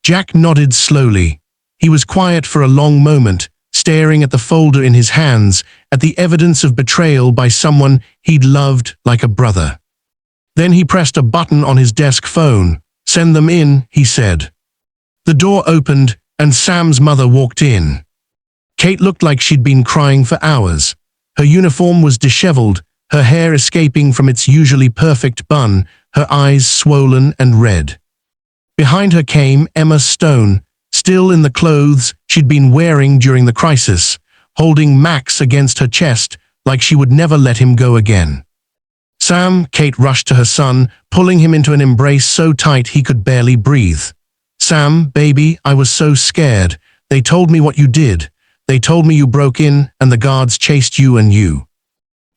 Jack nodded slowly. He was quiet for a long moment, staring at the folder in his hands, at the evidence of betrayal by someone he'd loved like a brother. Then he pressed a button on his desk phone. Send them in, he said. The door opened, and Sam's mother walked in. Kate looked like she'd been crying for hours. Her uniform was disheveled, her hair escaping from its usually perfect bun, her eyes swollen and red. Behind her came Emma Stone, still in the clothes she'd been wearing during the crisis, holding Max against her chest like she would never let him go again. Sam, Kate rushed to her son, pulling him into an embrace so tight he could barely breathe. Sam, baby, I was so scared. They told me what you did. They told me you broke in and the guards chased you and you.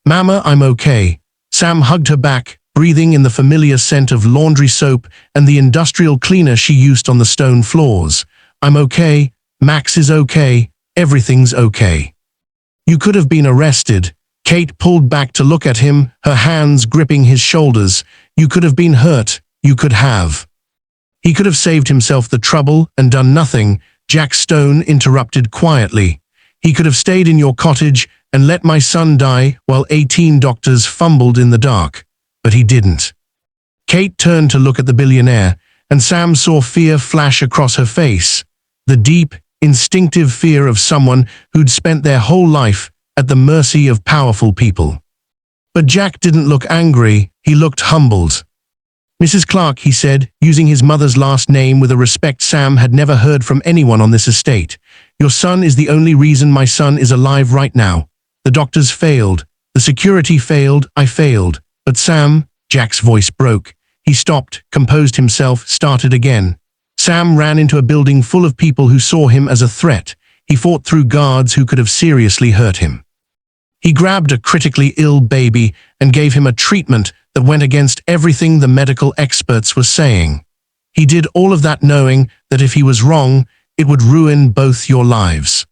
Mama, I'm okay. Sam hugged her back, breathing in the familiar scent of laundry soap and the industrial cleaner she used on the stone floors. I'm okay. Max is okay. Everything's okay. You could have been arrested. Kate pulled back to look at him, her hands gripping his shoulders. You could have been hurt. You could have. He could have saved himself the trouble and done nothing, Jack Stone interrupted quietly. He could have stayed in your cottage and let my son die while 18 doctors fumbled in the dark. But he didn't. Kate turned to look at the billionaire, and Sam saw fear flash across her face. The deep, instinctive fear of someone who'd spent their whole life at the mercy of powerful people. But Jack didn't look angry, he looked humbled. Mrs. Clark, he said, using his mother's last name with a respect Sam had never heard from anyone on this estate. Your son is the only reason my son is alive right now. The doctors failed. The security failed. I failed. But Sam, Jack's voice broke. He stopped, composed himself, started again. Sam ran into a building full of people who saw him as a threat. He fought through guards who could have seriously hurt him. He grabbed a critically ill baby and gave him a treatment that went against everything the medical experts were saying. He did all of that knowing that if he was wrong, it would ruin both your lives.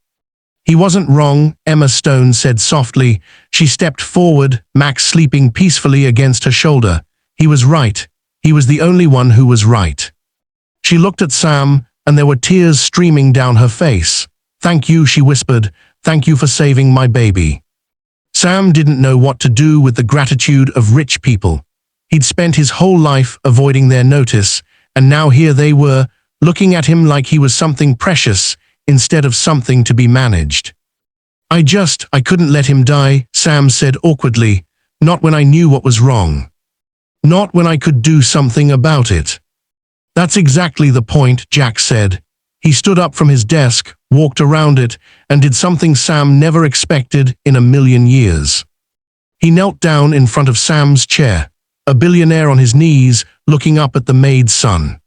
He wasn't wrong, Emma Stone said softly. She stepped forward, Max sleeping peacefully against her shoulder. He was right. He was the only one who was right. She looked at Sam, and there were tears streaming down her face. Thank you, she whispered. Thank you for saving my baby. Sam didn't know what to do with the gratitude of rich people. He'd spent his whole life avoiding their notice, and now here they were, looking at him like he was something precious instead of something to be managed. I couldn't let him die, Sam said awkwardly. Not when I knew what was wrong. Not when I could do something about it. That's exactly the point, Jack said. He stood up from his desk, walked around it, and did something Sam never expected in a million years. He knelt down in front of Sam's chair, a billionaire on his knees, looking up at the maid's son.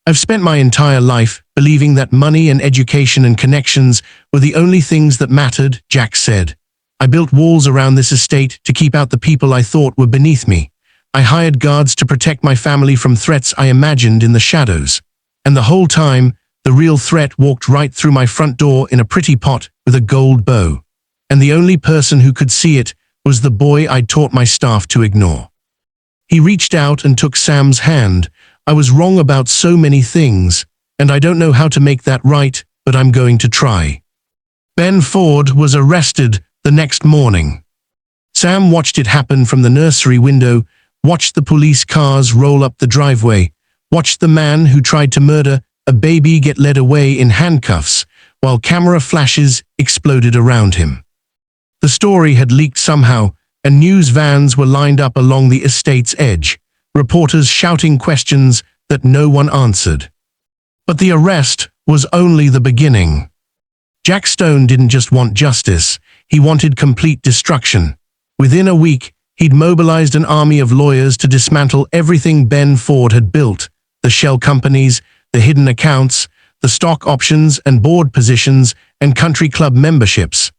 I've spent my entire life believing that money and education and connections were the only things that mattered, Jack said. I built walls around this estate to keep out the people I thought were beneath me. I hired guards to protect my family from threats I imagined in the shadows. And the whole time, the real threat walked right through my front door in a pretty pot with a gold bow. And the only person who could see it was the boy I'd taught my staff to ignore. He reached out and took Sam's hand. I was wrong about so many things, and I don't know how to make that right, but I'm going to try. Ben Ford was arrested the next morning. Sam watched it happen from the nursery window, watched the police cars roll up the driveway, watched the man who tried to murder a baby get led away in handcuffs, while camera flashes exploded around him. The story had leaked somehow, and news vans were lined up along the estate's edge, reporters shouting questions that no one answered. But the arrest was only the beginning. Jack Stone didn't just want justice, he wanted complete destruction. Within a week, he'd mobilized an army of lawyers to dismantle everything Ben Ford had built: the shell companies, the hidden accounts, the stock options and board positions and country club memberships.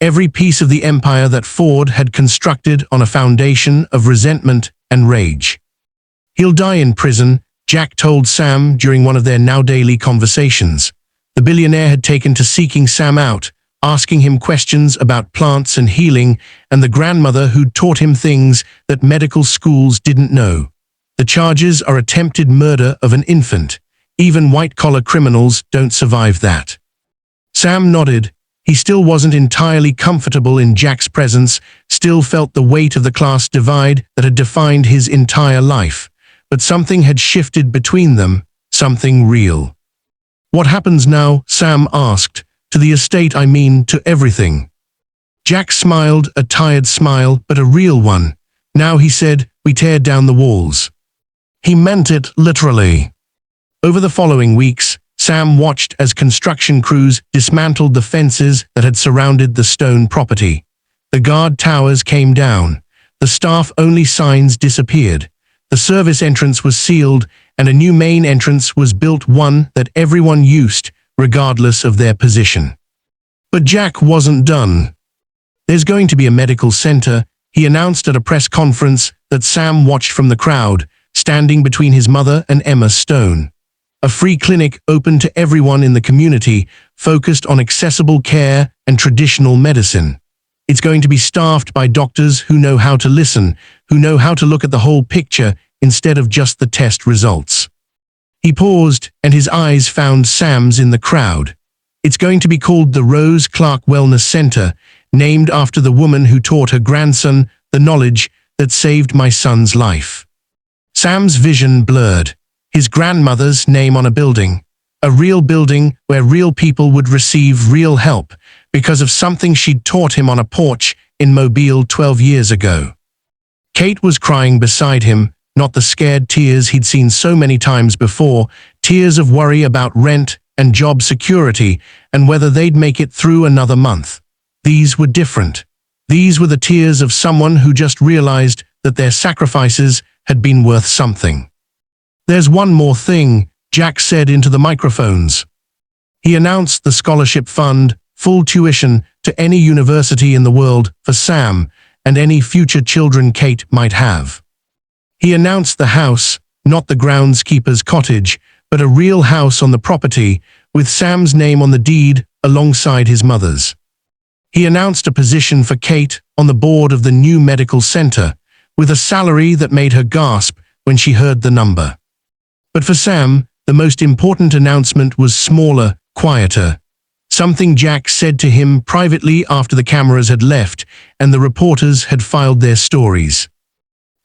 Every piece of the empire that Ford had constructed on a foundation of resentment and rage. "He'll die in prison," Jack told Sam during one of their now-daily conversations. The billionaire had taken to seeking Sam out, asking him questions about plants and healing, and the grandmother who'd taught him things that medical schools didn't know. "The charges are attempted murder of an infant. Even white-collar criminals don't survive that." Sam nodded. He still wasn't entirely comfortable in Jack's presence, still felt the weight of the class divide that had defined his entire life. But something had shifted between them, something real. "What happens now?" Sam asked. "To the estate, I mean, to everything." Jack smiled, a tired smile, but a real one. "Now," he said, "we tear down the walls." He meant it literally. Over the following weeks, Sam watched as construction crews dismantled the fences that had surrounded the Stone property. The guard towers came down. The staff-only signs disappeared. The service entrance was sealed, and a new main entrance was built, one that everyone used, regardless of their position. But Jack wasn't done. "There's going to be a medical center," he announced at a press conference that Sam watched from the crowd, standing between his mother and Emma Stone. "A free clinic open to everyone in the community, focused on accessible care and traditional medicine. It's going to be staffed by doctors who know how to listen, who know how to look at the whole picture instead of just the test results." He paused, and his eyes found Sam's in the crowd. "It's going to be called the Rose Clark Wellness Center, named after the woman who taught her grandson the knowledge that saved my son's life." Sam's vision blurred. His grandmother's name on a building. A real building where real people would receive real help because of something she'd taught him on a porch in Mobile 12 years ago. Kate was crying beside him, not the scared tears he'd seen so many times before, tears of worry about rent and job security and whether they'd make it through another month. These were different. These were the tears of someone who just realized that their sacrifices had been worth something. "There's one more thing," Jack said into the microphones. He announced the scholarship fund, full tuition to any university in the world for Sam and any future children Kate might have. He announced the house, not the groundskeeper's cottage, but a real house on the property, with Sam's name on the deed alongside his mother's. He announced a position for Kate on the board of the new medical center, with a salary that made her gasp when she heard the number. But for Sam, the most important announcement was smaller, quieter. Something Jack said to him privately after the cameras had left and the reporters had filed their stories.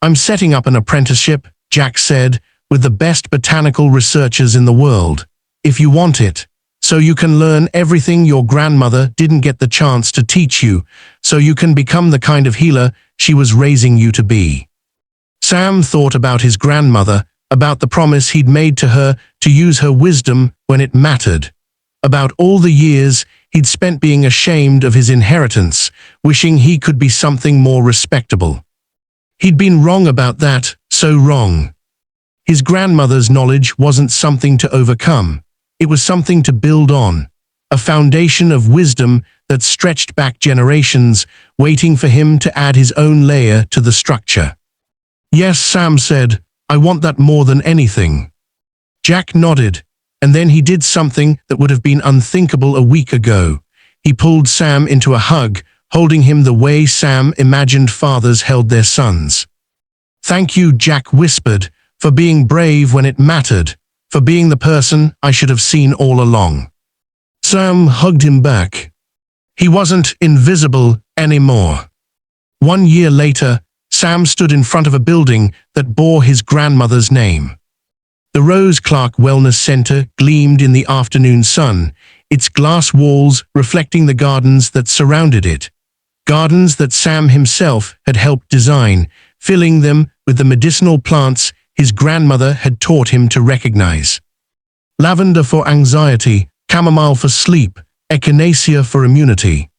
"I'm setting up an apprenticeship," Jack said, "with the best botanical researchers in the world. If you want it. So you can learn everything your grandmother didn't get the chance to teach you, so you can become the kind of healer she was raising you to be." Sam thought about his grandmother, about the promise he'd made to her to use her wisdom when it mattered, about all the years he'd spent being ashamed of his inheritance, wishing he could be something more respectable. He'd been wrong about that, so wrong. His grandmother's knowledge wasn't something to overcome. It was something to build on, a foundation of wisdom that stretched back generations, waiting for him to add his own layer to the structure. "Yes," Sam said, "I want that more than anything." Jack nodded, and then he did something that would have been unthinkable a week ago. He pulled Sam into a hug, holding him the way Sam imagined fathers held their sons. "Thank you," Jack whispered, "for being brave when it mattered, for being the person I should have seen all along." Sam hugged him back. He wasn't invisible anymore. 1 year later, Sam stood in front of a building that bore his grandmother's name. The Rose Clark Wellness Center gleamed in the afternoon sun, its glass walls reflecting the gardens that surrounded it. Gardens that Sam himself had helped design, filling them with the medicinal plants his grandmother had taught him to recognize. Lavender for anxiety, chamomile for sleep, echinacea for immunity.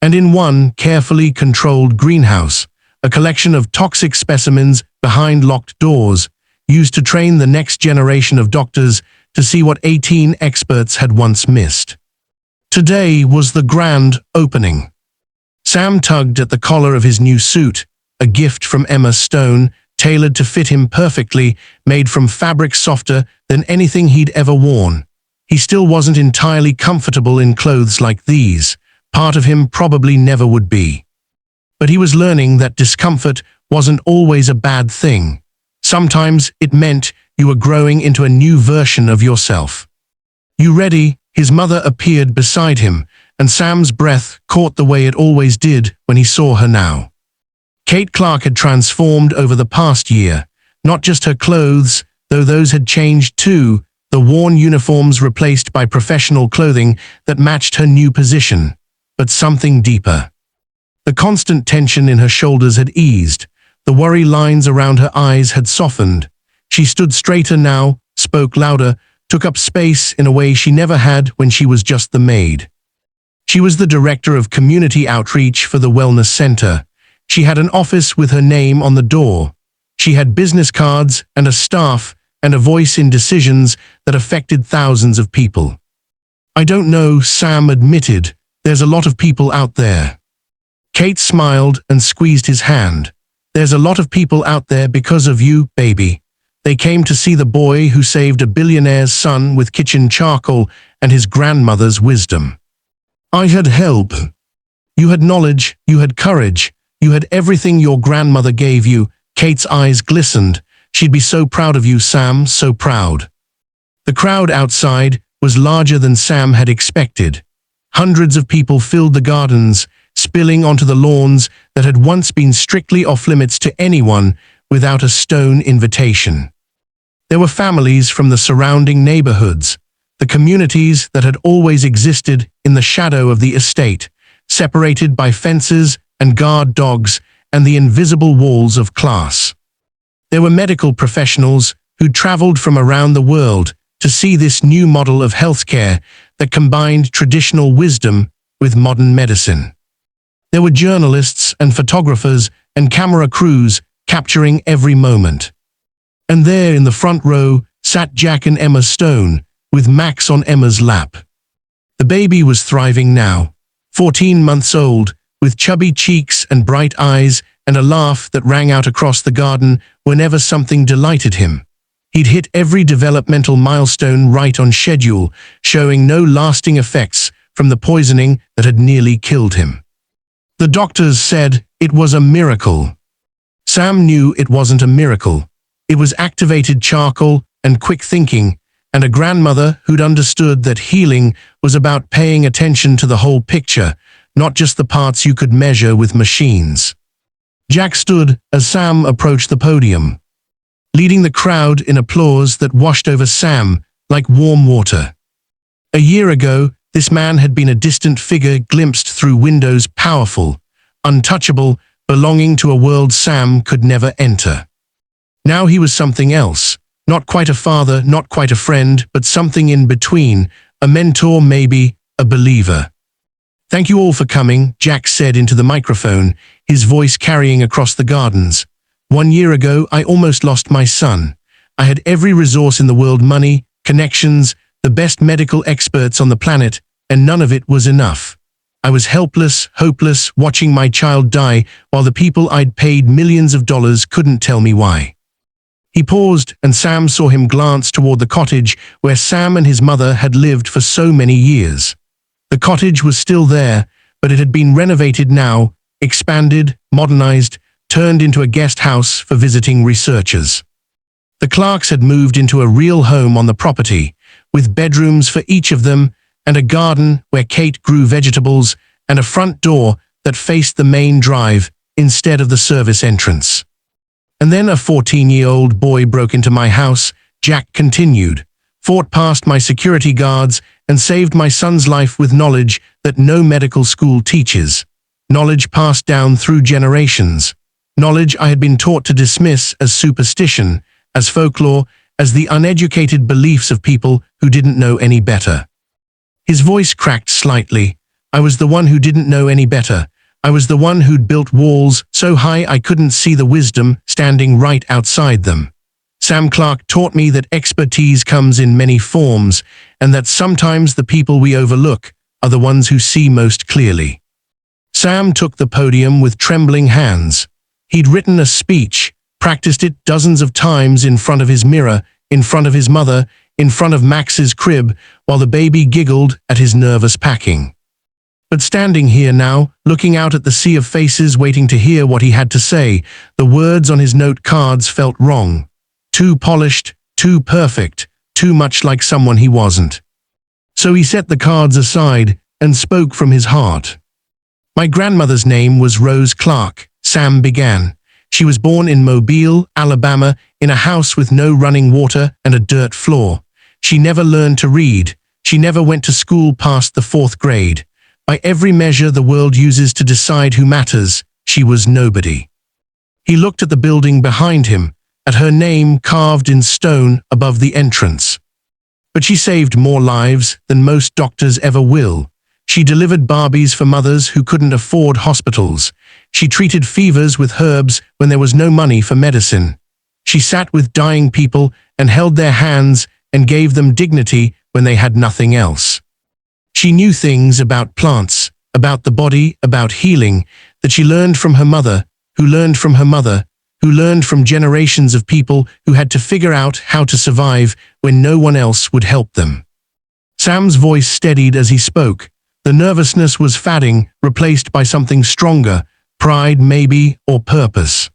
And in one carefully controlled greenhouse, a collection of toxic specimens behind locked doors, used to train the next generation of doctors to see what 18 experts had once missed. Today was the grand opening. Sam tugged at the collar of his new suit, a gift from Emma Stone, tailored to fit him perfectly, made from fabric softer than anything he'd ever worn. He still wasn't entirely comfortable in clothes like these. Part of him probably never would be. But he was learning that discomfort wasn't always a bad thing. Sometimes it meant you were growing into a new version of yourself. "You ready?" His mother appeared beside him, and Sam's breath caught the way it always did when he saw her now. Kate Clark had transformed over the past year, not just her clothes, though those had changed too, the worn uniforms replaced by professional clothing that matched her new position, but something deeper. The constant tension in her shoulders had eased, the worry lines around her eyes had softened. She stood straighter now, spoke louder, took up space in a way she never had when she was just the maid. She was the director of community outreach for the wellness center. She had an office with her name on the door. She had business cards and a staff and a voice in decisions that affected thousands of people. "I don't know," Sam admitted. "There's a lot of people out there." Kate smiled and squeezed his hand. "There's a lot of people out there because of you, baby. They came to see the boy who saved a billionaire's son with kitchen charcoal and his grandmother's wisdom. I had help. You had knowledge, you had courage, you had everything your grandmother gave you." Kate's eyes glistened. "She'd be so proud of you, Sam, so proud." The crowd outside was larger than Sam had expected. Hundreds of people filled the gardens, spilling onto the lawns that had once been strictly off-limits to anyone without a stone invitation. There were families from the surrounding neighborhoods, the communities that had always existed in the shadow of the estate, separated by fences and guard dogs and the invisible walls of class. There were medical professionals who traveled from around the world to see this new model of healthcare that combined traditional wisdom with modern medicine. There were journalists and photographers and camera crews capturing every moment. And there in the front row sat Jack and Emma Stone, with Max on Emma's lap. The baby was thriving now, 14 months old, with chubby cheeks and bright eyes and a laugh that rang out across the garden whenever something delighted him. He'd hit every developmental milestone right on schedule, showing no lasting effects from the poisoning that had nearly killed him. The doctors said it was a miracle. Sam knew it wasn't a miracle. It was activated charcoal and quick thinking, and a grandmother who'd understood that healing was about paying attention to the whole picture, not just the parts you could measure with machines. Jack stood as Sam approached the podium, leading the crowd in applause that washed over Sam like warm water. A year ago, this man had been a distant figure glimpsed through windows, powerful, untouchable, belonging to a world Sam could never enter. Now he was something else, not quite a father, not quite a friend, but something in between, a mentor maybe, a believer. "Thank you all for coming," Jack said into the microphone, his voice carrying across the gardens. "1 year ago, I almost lost my son. I had every resource in the world, money, connections, the best medical experts on the planet, and none of it was enough. I was helpless, hopeless, watching my child die while the people I'd paid millions of dollars couldn't tell me why." He paused, and Sam saw him glance toward the cottage where Sam and his mother had lived for so many years. The cottage was still there, but it had been renovated now, expanded, modernized, turned into a guest house for visiting researchers. The Clarks had moved into a real home on the property, with bedrooms for each of them, and a garden where Kate grew vegetables, and a front door that faced the main drive instead of the service entrance. "And then a 14-year-old boy broke into my house," Jack continued, "fought past my security guards and saved my son's life with knowledge that no medical school teaches. knowledge passed down through generations, knowledge I had been taught to dismiss as superstition, as folklore, as the uneducated beliefs of people who didn't know any better. His voice cracked slightly. I was the one who didn't know any better. I was the one who'd built walls so high I couldn't see the wisdom standing right outside them. Sam Clark taught me that expertise comes in many forms, and that sometimes the people we overlook are the ones who see most clearly. Sam took the podium with trembling hands. He'd written a speech, practiced it dozens of times in front of his mirror, in front of his mother, in front of Max's crib, while the baby giggled at his nervous packing. But standing here now, looking out at the sea of faces waiting to hear what he had to say, the words on his note cards felt wrong. Too polished, too perfect, too much like someone he wasn't. So he set the cards aside and spoke from his heart. My grandmother's name was Rose Clark, Sam began. She was born in Mobile, Alabama, in a house with no running water and a dirt floor. She never learned to read. She never went to school past the 4th grade. By every measure the world uses to decide who matters, she was nobody. He looked at the building behind him, at her name carved in stone above the entrance. But she saved more lives than most doctors ever will. She delivered Barbies for mothers who couldn't afford hospitals. She treated fevers with herbs when there was no money for medicine. She sat with dying people and held their hands and gave them dignity when they had nothing else. She knew things about plants, about the body, about healing, that she learned from her mother, who learned from her mother, who learned from generations of people who had to figure out how to survive when no one else would help them. Sam's voice steadied as he spoke. The nervousness was fading, replaced by something stronger, pride maybe, or purpose.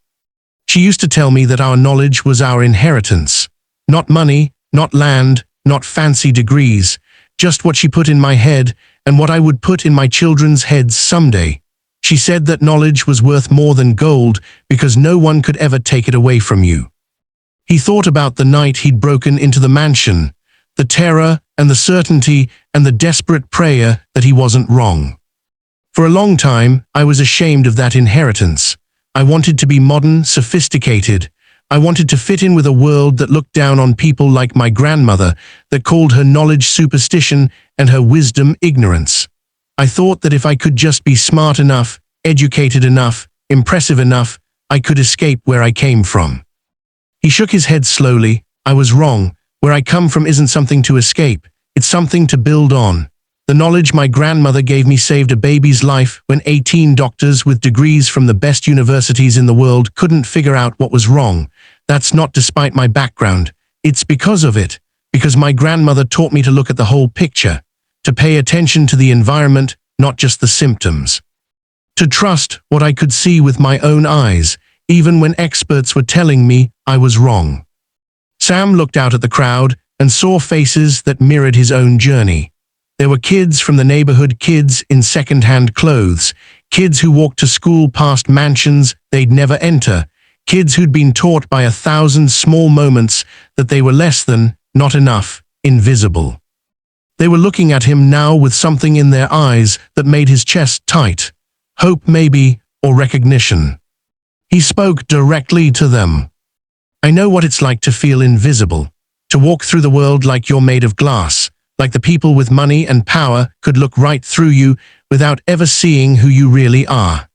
She used to tell me that our knowledge was our inheritance. Not money, not land, not fancy degrees, just what she put in my head and what I would put in my children's heads someday. She said that knowledge was worth more than gold because no one could ever take it away from you. He thought about the night he'd broken into the mansion, the terror and the certainty and the desperate prayer that he wasn't wrong. For a long time, I was ashamed of that inheritance. I wanted to be modern, sophisticated. I wanted to fit in with a world that looked down on people like my grandmother, that called her knowledge superstition and her wisdom ignorance. I thought that if I could just be smart enough, educated enough, impressive enough, I could escape where I came from. He shook his head slowly. I was wrong. Where I come from isn't something to escape. It's something to build on. The knowledge my grandmother gave me saved a baby's life when 18 doctors with degrees from the best universities in the world couldn't figure out what was wrong. That's not despite my background. It's because of it. Because my grandmother taught me to look at the whole picture. To pay attention to the environment, not just the symptoms. To trust what I could see with my own eyes, even when experts were telling me I was wrong. Sam looked out at the crowd and saw faces that mirrored his own journey. There were kids from the neighborhood, kids in second-hand clothes, kids who walked to school past mansions they'd never enter, kids who'd been taught by 1,000 small moments that they were less than, not enough, invisible. They were looking at him now with something in their eyes that made his chest tight. Hope maybe, or recognition. He spoke directly to them. I know what it's like to feel invisible, to walk through the world like you're made of glass, like the people with money and power could look right through you without ever seeing who you really are.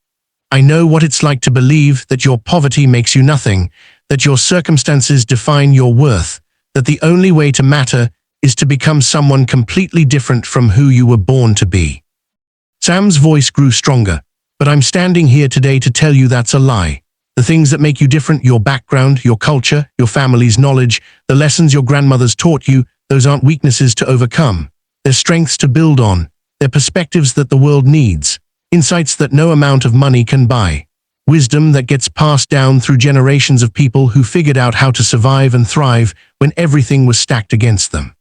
I know what it's like to believe that your poverty makes you nothing, that your circumstances define your worth, that the only way to matter is to become someone completely different from who you were born to be. Sam's voice grew stronger, but I'm standing here today to tell you that's a lie. The things that make you different, your background, your culture, your family's knowledge, the lessons your grandmothers taught you, those aren't weaknesses to overcome. They're strengths to build on. They're perspectives that the world needs. Insights that no amount of money can buy. Wisdom that gets passed down through generations of people who figured out how to survive and thrive when everything was stacked against them.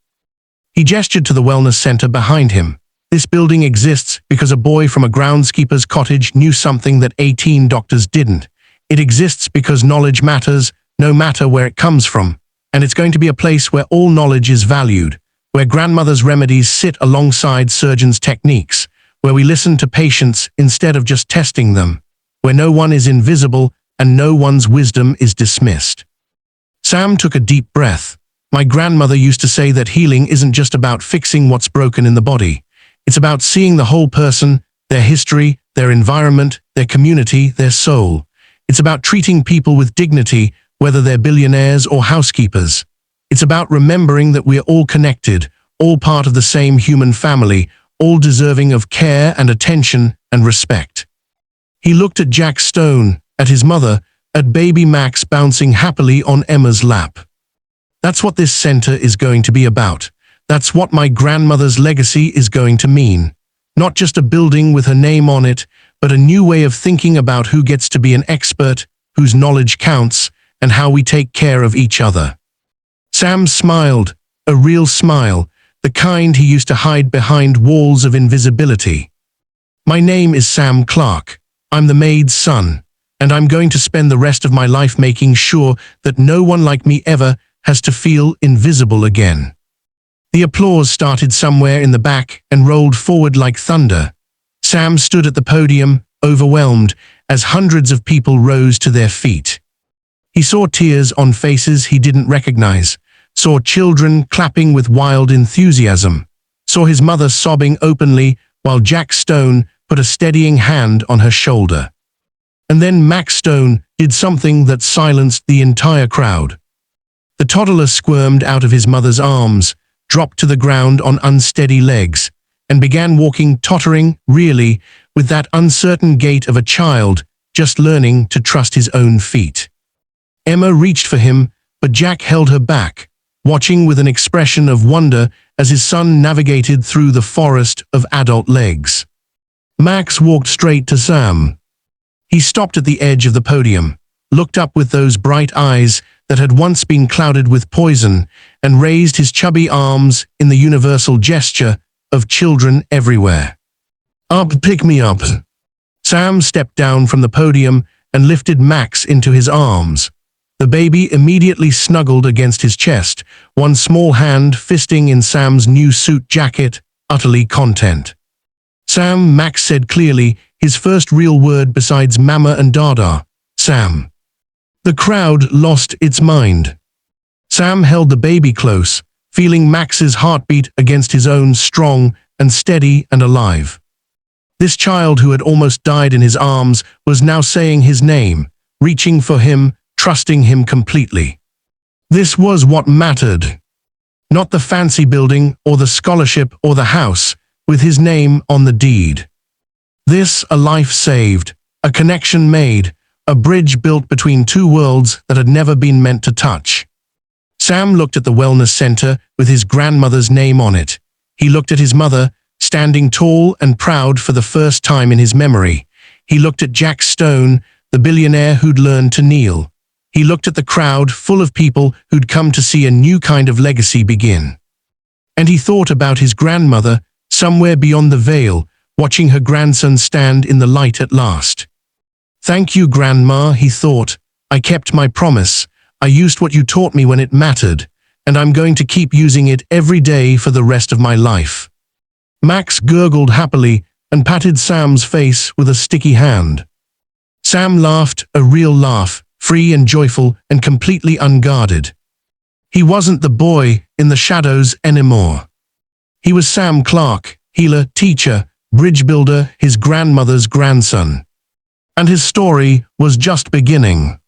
He gestured to the wellness center behind him. This building exists because a boy from a groundskeeper's cottage knew something that 18 doctors didn't. It exists because knowledge matters, no matter where it comes from. And it's going to be a place where all knowledge is valued, where grandmother's remedies sit alongside surgeons' techniques, where we listen to patients instead of just testing them, where no one is invisible and no one's wisdom is dismissed. Sam took a deep breath. My grandmother used to say that healing isn't just about fixing what's broken in the body. It's about seeing the whole person, their history, their environment, their community, their soul. It's about treating people with dignity, whether they're billionaires or housekeepers. It's about remembering that we're all connected, all part of the same human family, all deserving of care and attention and respect. He looked at Jack Stone, at his mother, at baby Max bouncing happily on Emma's lap. That's what this center is going to be about. That's what my grandmother's legacy is going to mean. Not just a building with her name on it, but a new way of thinking about who gets to be an expert, whose knowledge counts, and how we take care of each other. Sam smiled, a real smile, the kind he used to hide behind walls of invisibility. My name is Sam Clark. I'm the maid's son, and I'm going to spend the rest of my life making sure that no one like me ever has to feel invisible again. The applause started somewhere in the back and rolled forward like thunder. Sam stood at the podium, overwhelmed, as hundreds of people rose to their feet. He saw tears on faces he didn't recognize, saw children clapping with wild enthusiasm, saw his mother sobbing openly while Jack Stone put a steadying hand on her shoulder. And then Max Stone did something that silenced the entire crowd. The toddler squirmed out of his mother's arms, dropped to the ground on unsteady legs, and began walking tottering, really, with that uncertain gait of a child just learning to trust his own feet. Emma reached for him, but Jack held her back, watching with an expression of wonder as his son navigated through the forest of adult legs. Max walked straight to Sam. He stopped at the edge of the podium, looked up with those bright eyes that had once been clouded with poison, and raised his chubby arms in the universal gesture of children everywhere. Up, pick me up. Sam stepped down from the podium and lifted Max into his arms. The baby immediately snuggled against his chest, one small hand fisting in Sam's new suit jacket, utterly content. Sam, Max said clearly, his first real word besides Mama and Dada, Sam. The crowd lost its mind. Sam held the baby close, feeling Max's heartbeat against his own, strong and steady and alive. This child who had almost died in his arms was now saying his name, reaching for him, trusting him completely. This was what mattered. Not the fancy building or the scholarship or the house, with his name on the deed. This, a life saved, a connection made, a bridge built between two worlds that had never been meant to touch. Sam looked at the wellness center with his grandmother's name on it. He looked at his mother, standing tall and proud for the first time in his memory. He looked at Jack Stone, the billionaire who'd learned to kneel. He looked at the crowd full of people who'd come to see a new kind of legacy begin. And he thought about his grandmother, somewhere beyond the veil, watching her grandson stand in the light at last. Thank you, Grandma, he thought. I kept my promise. I used what you taught me when it mattered, and I'm going to keep using it every day for the rest of my life. Max gurgled happily and patted Sam's face with a sticky hand. Sam laughed, a real laugh, free and joyful and completely unguarded. He wasn't the boy in the shadows anymore. He was Sam Clark, healer, teacher, bridge builder, his grandmother's grandson. And his story was just beginning.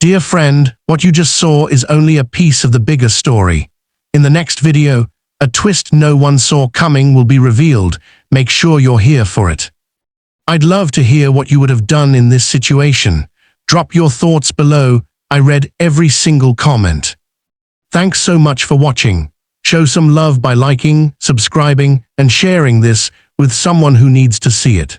Dear friend, what you just saw is only a piece of the bigger story. In the next video, a twist no one saw coming will be revealed. Make sure you're here for it. I'd love to hear what you would have done in this situation. Drop your thoughts below. I read every single comment. Thanks so much for watching. Show some love by liking, subscribing, and sharing this with someone who needs to see it.